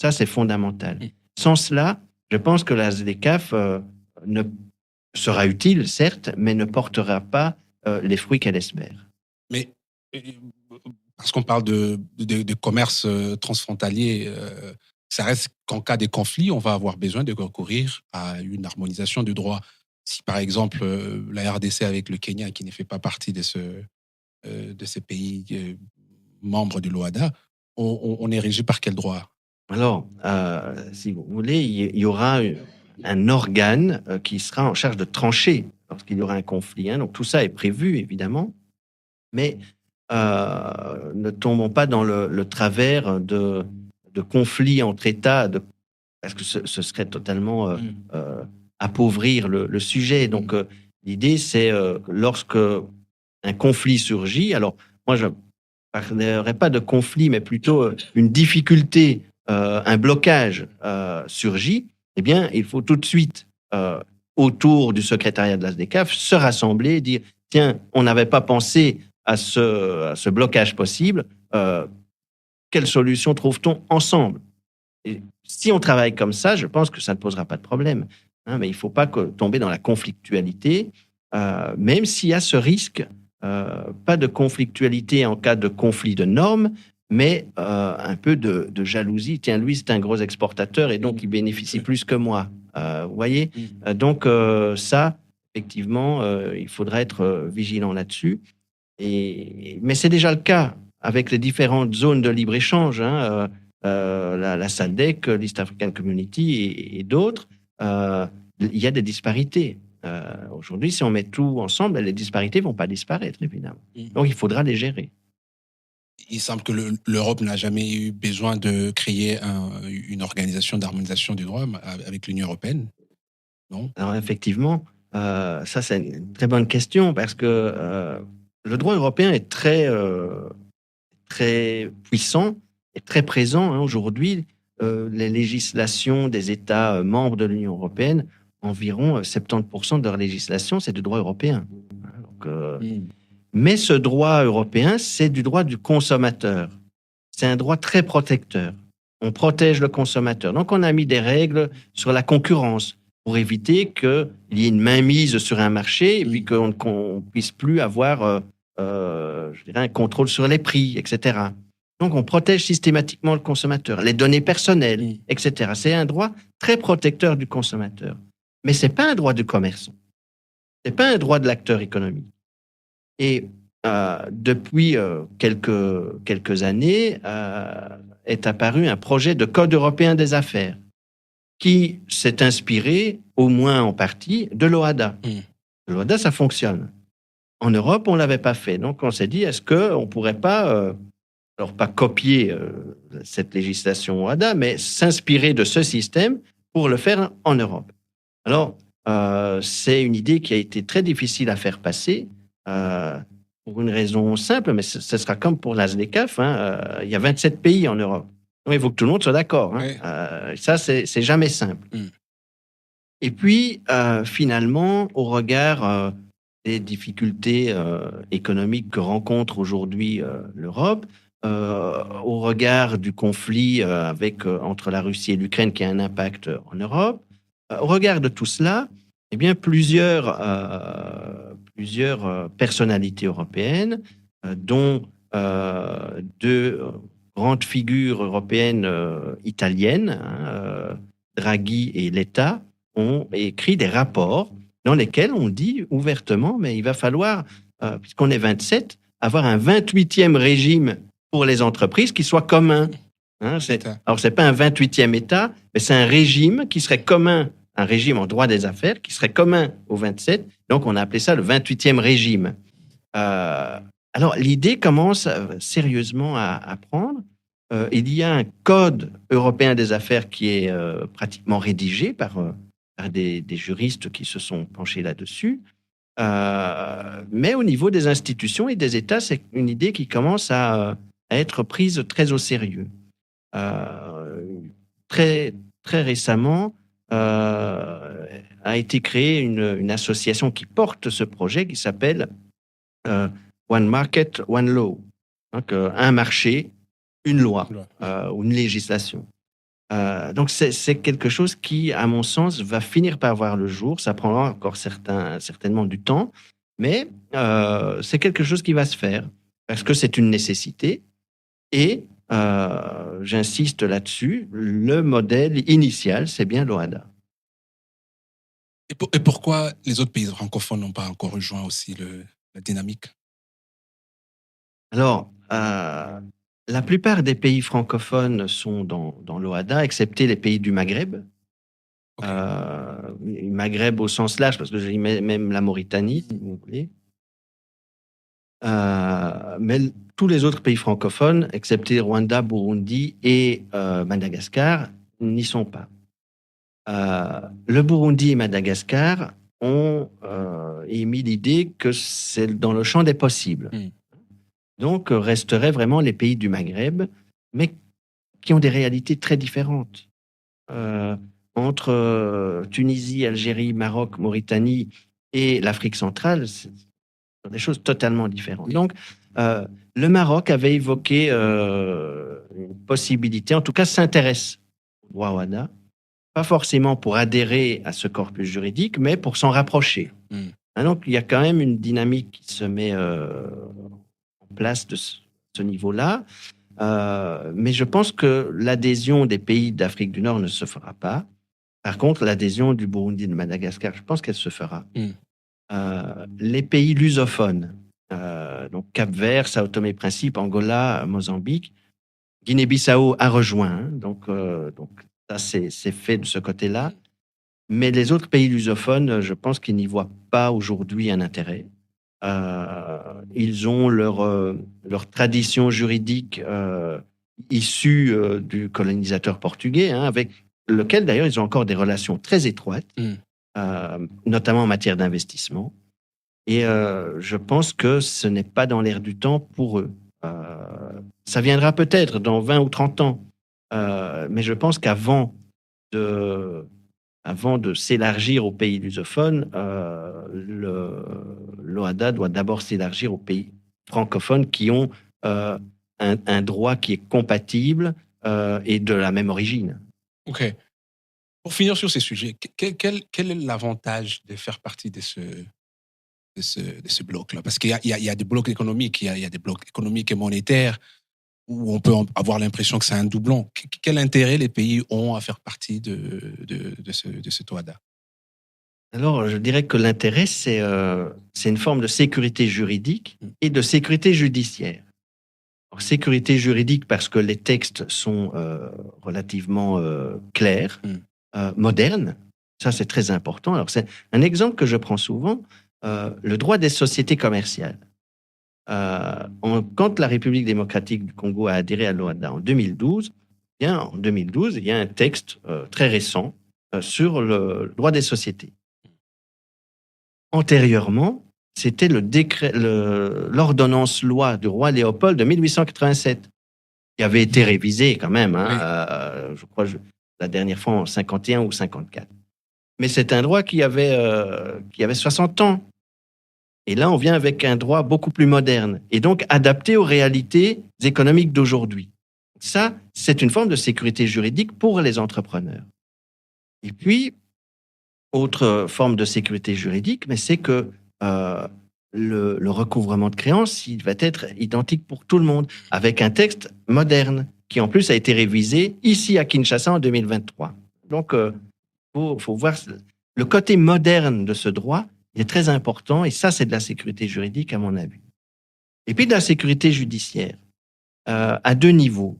Ça, c'est fondamental. Sans cela, je pense que la SDCAF ne sera utile, certes, mais ne portera pas les fruits qu'elle espère. Mais parce qu'on parle de commerce transfrontalier, ça reste qu'en cas de conflit, on va avoir besoin de recourir à une harmonisation du droit. Si par exemple la RDC avec le Kenya, qui ne fait pas partie de ces pays membres de l'OHADA, on est régi par quel droit? Alors, si vous voulez, il y aura un organe qui sera en charge de trancher lorsqu'il y aura un conflit. Donc tout ça est prévu, évidemment, mais ne tombons pas dans le travers de conflits entre États, parce que ce serait totalement appauvrir le sujet. Donc l'idée, c'est lorsque un conflit surgit, alors moi je ne parlerai pas de conflit, mais plutôt une difficulté, un blocage surgit, eh bien, il faut tout de suite, autour du secrétariat de la SDCAF, se rassembler et dire « Tiens, on n'avait pas pensé à ce blocage possible, quelle solution trouve-t-on ensemble ?» Et si on travaille comme ça, je pense que ça ne posera pas de problème. Mais il ne faut pas tomber dans la conflictualité, même s'il y a ce risque, pas de conflictualité en cas de conflit de normes, mais un peu de jalousie. Tiens, lui, c'est un gros exportateur et donc il bénéficie plus que moi. Vous voyez ? Donc ça, effectivement, il faudra être vigilant là-dessus. Mais c'est déjà le cas avec les différentes zones de libre-échange, la SADC, l'East African Community et d'autres. Il y a des disparités. Aujourd'hui, si on met tout ensemble, les disparités ne vont pas disparaître, évidemment. Donc, il faudra les gérer. Il semble que l'Europe n'a jamais eu besoin de créer une organisation d'harmonisation du droit avec l'Union européenne, non? Alors, effectivement, ça, c'est une très bonne question parce que le droit européen est très puissant et très présent. Aujourd'hui, les législations des États membres de l'Union européenne, environ 70% de leur législation, c'est du droit européen. Donc, mais ce droit européen, c'est du droit du consommateur. C'est un droit très protecteur. On protège le consommateur. Donc, on a mis des règles sur la concurrence, pour éviter qu'il y ait une mainmise sur un marché et puis qu'on ne puisse plus avoir je dirais, un contrôle sur les prix, etc. Donc, on protège systématiquement le consommateur, les données personnelles, etc. C'est un droit très protecteur du consommateur. Mais ce n'est pas un droit du commerçant. Ce n'est pas un droit de l'acteur économique. Et depuis quelques années, est apparu un projet de Code européen des affaires qui s'est inspiré, au moins en partie, de l'OHADA. L'OHADA, ça fonctionne. En Europe, on ne l'avait pas fait. Donc, on s'est dit, est-ce qu'on ne pourrait pas, alors pas copier cette législation OHADA, mais s'inspirer de ce système pour le faire en Europe. Alors, c'est une idée qui a été très difficile à faire passer pour une raison simple, mais ce sera comme pour la ZLECAf. Il y a 27 pays en Europe. Donc, il faut que tout le monde soit d'accord. Oui. Ça, c'est jamais simple. Et puis, finalement, au regard des difficultés économiques que rencontre aujourd'hui l'Europe, au regard du conflit entre la Russie et l'Ukraine qui a un impact en Europe, au regard de tout cela, eh bien, plusieurs personnalités européennes, dont deux grandes figures européennes italiennes, Draghi et Letta, ont écrit des rapports dans lesquels on dit ouvertement, mais il va falloir, puisqu'on est 27, avoir un 28e régime pour les entreprises qui soit commun. Alors, ce n'est pas un 28e État, mais c'est un régime qui serait commun, un régime en droit des affaires qui serait commun aux 27. Donc, on a appelé ça le 28e régime. Alors, l'idée commence sérieusement à prendre. Il y a un code européen des affaires qui est pratiquement rédigé par des juristes qui se sont penchés là-dessus. Mais au niveau des institutions et des États, c'est une idée qui commence à être prise très au sérieux. Très récemment, a été créée une association qui porte ce projet qui s'appelle One Market, One Law. Donc, un marché, une loi ou une législation. Donc, c'est quelque chose qui, à mon sens, va finir par voir le jour. Ça prendra encore certainement du temps, mais c'est quelque chose qui va se faire parce que c'est une nécessité. Et j'insiste là-dessus, le modèle initial, c'est bien l'OHADA. Et pourquoi les autres pays francophones n'ont pas encore rejoint aussi la dynamique? Alors, la plupart des pays francophones sont dans l'OHADA, excepté les pays du Maghreb. Okay. Maghreb au sens large, parce que je dis même la Mauritanie, si vous voulez. Mais tous les autres pays francophones, excepté Rwanda, Burundi et Madagascar, n'y sont pas. Le Burundi et Madagascar ont émis l'idée que c'est dans le champ des possibles. Donc, resteraient vraiment les pays du Maghreb, mais qui ont des réalités très différentes. Entre Tunisie, Algérie, Maroc, Mauritanie et l'Afrique centrale, c'est des choses totalement différentes. Donc, le Maroc avait évoqué une possibilité, en tout cas s'intéresse au droit OHADA, pas forcément pour adhérer à ce corpus juridique, mais pour s'en rapprocher. Donc, il y a quand même une dynamique qui se met en place de ce niveau-là. Mais je pense que l'adhésion des pays d'Afrique du Nord ne se fera pas. Par contre, l'adhésion du Burundi et de Madagascar, je pense qu'elle se fera. Les pays lusophones, donc Cap-Vert, Sao Tomé-Principe, Angola, Mozambique, Guinée-Bissau a rejoint. Donc ça, c'est fait de ce côté-là. Mais les autres pays lusophones, je pense qu'ils n'y voient pas aujourd'hui un intérêt. Ils ont leur tradition juridique issue du colonisateur portugais, avec lequel d'ailleurs ils ont encore des relations très étroites, notamment en matière d'investissement. Et je pense que ce n'est pas dans l'air du temps pour eux. Ça viendra peut-être dans 20 ou 30 ans, mais je pense qu'avant de s'élargir aux pays lusophones, l'OHADA doit d'abord s'élargir aux pays francophones qui ont un droit qui est compatible et de la même origine. OK. Pour finir sur ces sujets, quel est l'avantage de faire partie de ce bloc-là? Parce qu'il y a des blocs économiques, il y a des blocs économiques et monétaires où on peut avoir l'impression que c'est un doublon. Quel intérêt les pays ont à faire partie de ce TOADA? Alors, je dirais que l'intérêt, c'est une forme de sécurité juridique et de sécurité judiciaire. Alors, sécurité juridique parce que les textes sont relativement clairs, modernes. Ça, c'est très important. Alors, c'est un exemple que je prends souvent, le droit des sociétés commerciales. Quand la République démocratique du Congo a adhéré à l'OADA en 2012, il y a un texte très récent sur le droit des sociétés. Antérieurement, c'était l'ordonnance loi du roi Léopold de 1887, qui avait été révisée quand même, je crois la dernière fois en 51 ou 54. Mais c'est un droit qui avait 60 ans. Et là, on vient avec un droit beaucoup plus moderne et donc adapté aux réalités économiques d'aujourd'hui. Ça, c'est une forme de sécurité juridique pour les entrepreneurs. Et puis, autre forme de sécurité juridique, mais c'est que le recouvrement de créances, il va être identique pour tout le monde, avec un texte moderne qui, en plus, a été révisé ici à Kinshasa en 2023. Donc, faut voir le côté moderne de ce droit. Il est très important, et ça, c'est de la sécurité juridique, à mon avis. Et puis, de la sécurité judiciaire, à deux niveaux.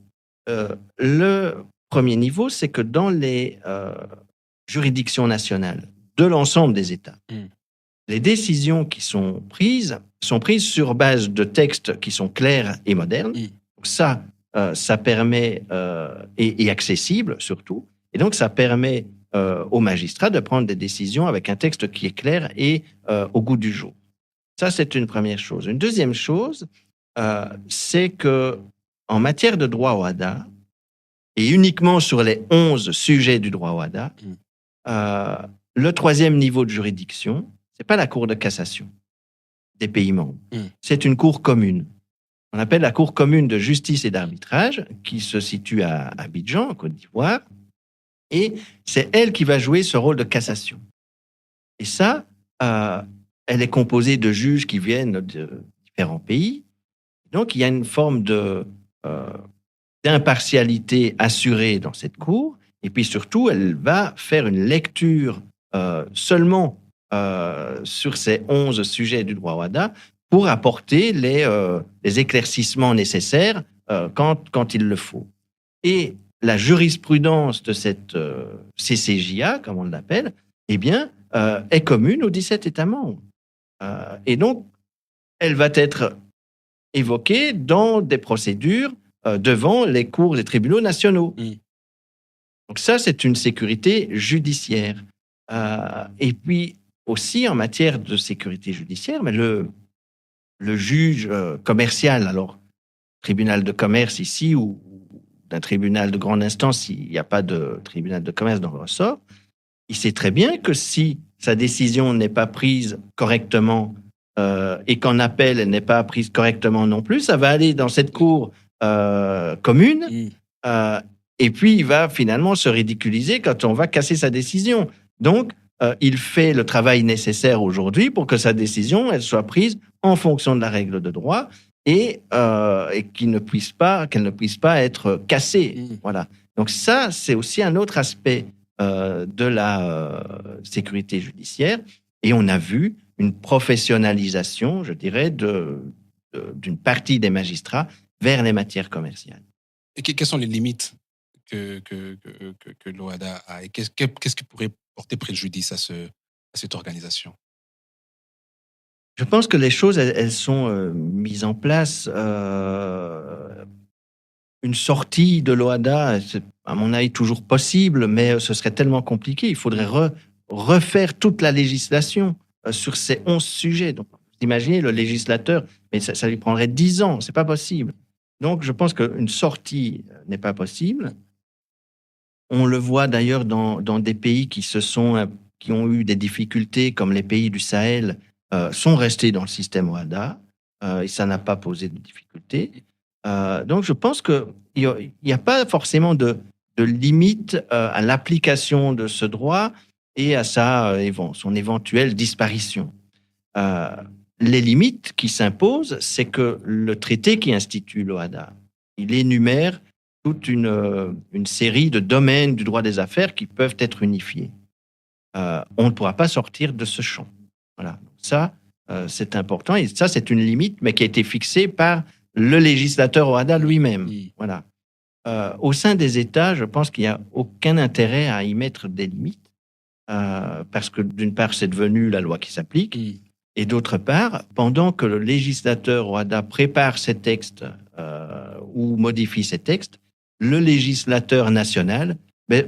Le premier niveau, c'est que dans les juridictions nationales de l'ensemble des États, les décisions qui sont prises sur base de textes qui sont clairs et modernes. Donc ça permet, et accessible surtout, et donc ça permet aux magistrats de prendre des décisions avec un texte qui est clair et au goût du jour. Ça, c'est une première chose. Une deuxième chose, c'est que en matière de droit OADA, et uniquement sur les 11 sujets du droit OADA, le troisième niveau de juridiction, c'est pas la Cour de cassation des pays membres. C'est une cour commune. On appelle la Cour commune de justice et d'arbitrage, qui se situe à Abidjan, en Côte d'Ivoire. Et c'est elle qui va jouer ce rôle de cassation. Et ça, elle est composée de juges qui viennent de différents pays. Donc, il y a une forme d'impartialité assurée dans cette cour. Et puis surtout, elle va faire une lecture seulement sur ces 11 sujets du droit OADA pour apporter les éclaircissements nécessaires quand il le faut. Et la jurisprudence de cette CCJA, comme on l'appelle, eh bien, est commune aux 17 États membres. Et donc, elle va être évoquée dans des procédures devant les cours et tribunaux nationaux. Donc ça, c'est une sécurité judiciaire. Et puis aussi, en matière de sécurité judiciaire, mais le juge commercial, alors tribunal de commerce ici ou d'un tribunal de grande instance, s'il n'y a pas de tribunal de commerce dans le ressort, il sait très bien que si sa décision n'est pas prise correctement et qu'en appel, elle n'est pas prise correctement non plus, ça va aller dans cette cour commune et puis il va finalement se ridiculiser quand on va casser sa décision. Donc, il fait le travail nécessaire aujourd'hui pour que sa décision elle soit prise en fonction de la règle de droit et qu'elle ne puisse pas être cassée. Voilà. Donc ça, c'est aussi un autre aspect de la sécurité judiciaire. Et on a vu une professionnalisation, je dirais, d'une partie des magistrats vers les matières commerciales. Et quelles sont les limites que l'OADA a et qu'est-ce qui pourrait porter préjudice à cette organisation? Je pense que les choses, elles sont mises en place. Une sortie de l'OADA, c'est à mon avis toujours possible, mais ce serait tellement compliqué. Il faudrait refaire toute la législation sur ces 11 sujets. Donc, imaginez le législateur, mais ça lui prendrait 10 ans. C'est pas possible. Donc, je pense qu'une sortie n'est pas possible. On le voit d'ailleurs dans des pays qui ont eu des difficultés, comme les pays du Sahel, sont restés dans le système OADA et ça n'a pas posé de difficultés. Donc, je pense qu'il n'y a pas forcément de de limites à l'application de ce droit et à son éventuelle disparition. Les limites qui s'imposent, c'est que le traité qui institue l'OHADA, il énumère toute une série de domaines du droit des affaires qui peuvent être unifiés. On ne pourra pas sortir de ce champ. Voilà. Ça, c'est important. Et ça, c'est une limite, mais qui a été fixée par le législateur OHADA lui-même. Voilà. Au sein des États, je pense qu'il n'y a aucun intérêt à y mettre des limites, parce que d'une part, c'est devenu la loi qui s'applique, et d'autre part, pendant que le législateur OHADA prépare ses textes ou modifie ses textes, le législateur national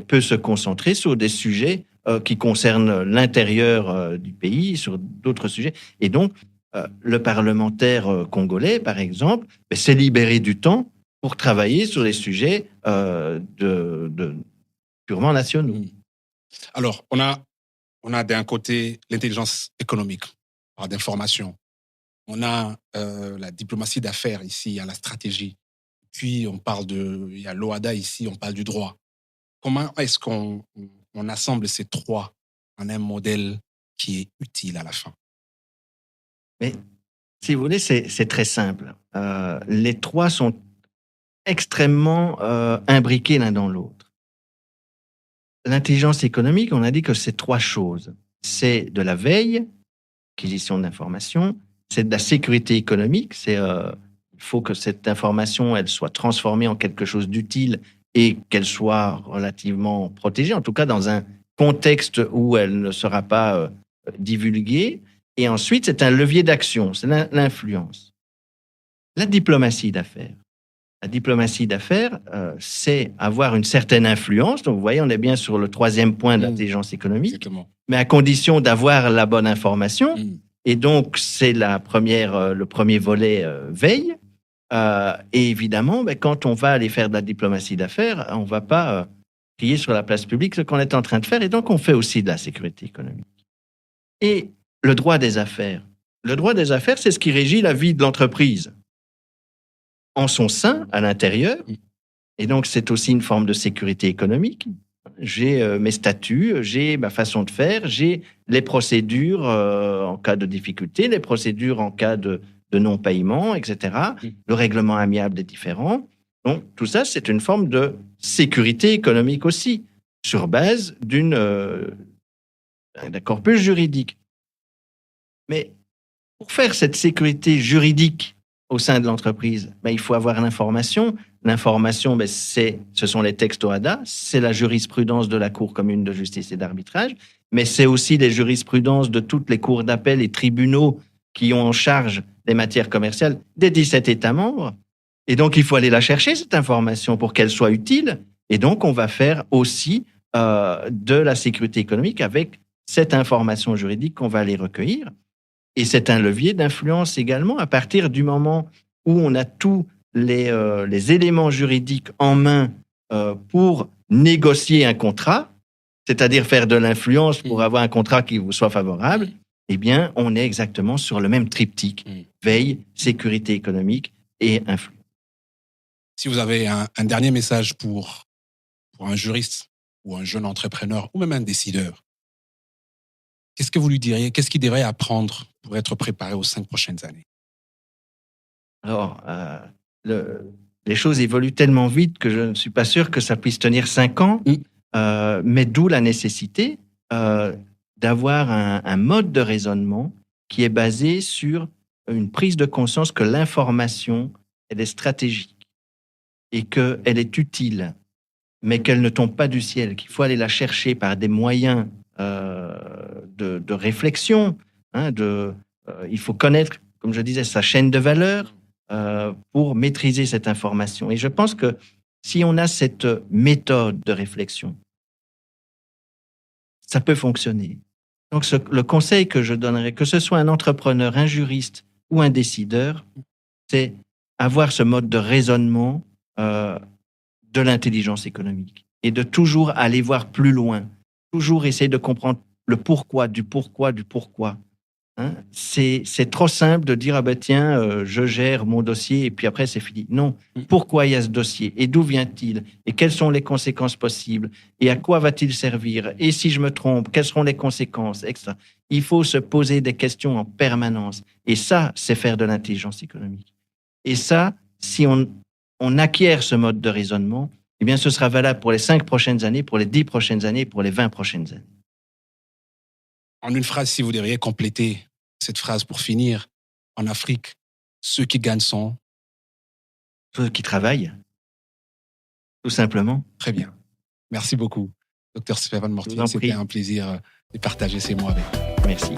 peut se concentrer sur des sujets qui concernent l'intérieur du pays, sur d'autres sujets. Et donc, le parlementaire congolais, par exemple, s'est libéré du temps pour travailler sur les sujets purement nationaux. Alors, on a d'un côté l'intelligence économique, on parle d'information. On a la diplomatie d'affaires ici, il y a la stratégie. Puis, il y a l'OHADA ici, on parle du droit. Comment est-ce qu'on assemble ces trois en un modèle qui est utile à la fin? Mais, si vous voulez, c'est très simple. Les trois sont extrêmement imbriqués l'un dans l'autre. L'intelligence économique, on a dit que c'est trois choses. C'est de la veille, acquisition d'informations, c'est de la sécurité économique, il faut que cette information elle soit transformée en quelque chose d'utile et qu'elle soit relativement protégée, en tout cas dans un contexte où elle ne sera pas divulguée. Et ensuite, c'est un levier d'action, c'est l'influence. La diplomatie d'affaires. La diplomatie d'affaires, c'est avoir une certaine influence. Donc, vous voyez, on est bien sur le troisième point de l'intelligence économique, Exactement. Mais à condition d'avoir la bonne information. Et donc, c'est le premier volet veille. Et évidemment, quand on va aller faire de la diplomatie d'affaires, on ne va pas crier sur la place publique ce qu'on est en train de faire. Et donc, on fait aussi de la sécurité économique. Et le droit des affaires. Le droit des affaires, c'est ce qui régit la vie de l'entreprise en son sein, à l'intérieur. Et donc, c'est aussi une forme de sécurité économique. J'ai mes statuts, j'ai ma façon de faire, j'ai les procédures en cas de difficulté, les procédures en cas de non-paiement, etc. Le règlement amiable des différends. Donc, tout ça, c'est une forme de sécurité économique aussi, sur base d'un corpus juridique. Mais pour faire cette sécurité juridique au sein de l'entreprise, il faut avoir l'information. L'information, ce sont les textes OHADA, c'est la jurisprudence de la Cour commune de justice et d'arbitrage, mais c'est aussi les jurisprudences de toutes les cours d'appel et tribunaux qui ont en charge les matières commerciales des 17 États membres. Et donc, il faut aller la chercher, cette information, pour qu'elle soit utile. Et donc, on va faire aussi de la sécurité économique avec cette information juridique qu'on va aller recueillir. Et c'est un levier d'influence également à partir du moment où on a tous les éléments juridiques en main pour négocier un contrat, c'est-à-dire faire de l'influence pour avoir un contrat qui vous soit favorable, eh bien, on est exactement sur le même triptyque. Veille, sécurité économique et influence. Si vous avez un dernier message pour un juriste ou un jeune entrepreneur ou même un décideur, qu'est-ce que vous lui diriez? Qu'est-ce qu'il devrait apprendre pour être préparé aux 5 prochaines années? Alors, les choses évoluent tellement vite que je ne suis pas sûr que ça puisse tenir 5 ans, mais d'où la nécessité d'avoir un mode de raisonnement qui est basé sur une prise de conscience que l'information, elle est stratégique et qu'elle est utile, mais qu'elle ne tombe pas du ciel, qu'il faut aller la chercher par des moyens de réflexion. Il faut connaître, comme je disais, sa chaîne de valeur pour maîtriser cette information. Et je pense que si on a cette méthode de réflexion, ça peut fonctionner. Donc, le conseil que je donnerais, que ce soit un entrepreneur, un juriste ou un décideur, c'est avoir ce mode de raisonnement de l'intelligence économique et de toujours aller voir plus loin, toujours essayer de comprendre le pourquoi, du pourquoi, du pourquoi. Hein, c'est trop simple de dire, ah ben tiens, je gère mon dossier et puis après c'est fini. Non. Pourquoi il y a ce dossier? Et d'où vient-il? Et quelles sont les conséquences possibles? Et à quoi va-t-il servir? Et si je me trompe, quelles seront les conséquences? Etc. Il faut se poser des questions en permanence. Et ça, c'est faire de l'intelligence économique. Et ça, si on acquiert ce mode de raisonnement, eh bien, ce sera valable pour les 5 prochaines années, pour les 10 prochaines années, pour les 20 prochaines années. En une phrase, si vous devriez compléter cette phrase pour finir, en Afrique, ceux qui gagnent sont Ceux qui travaillent, tout simplement. très bien. Merci beaucoup, Dr Stéphane Mortier. Je vous en C'était prie. un plaisir de partager ces mots avec vous. Merci.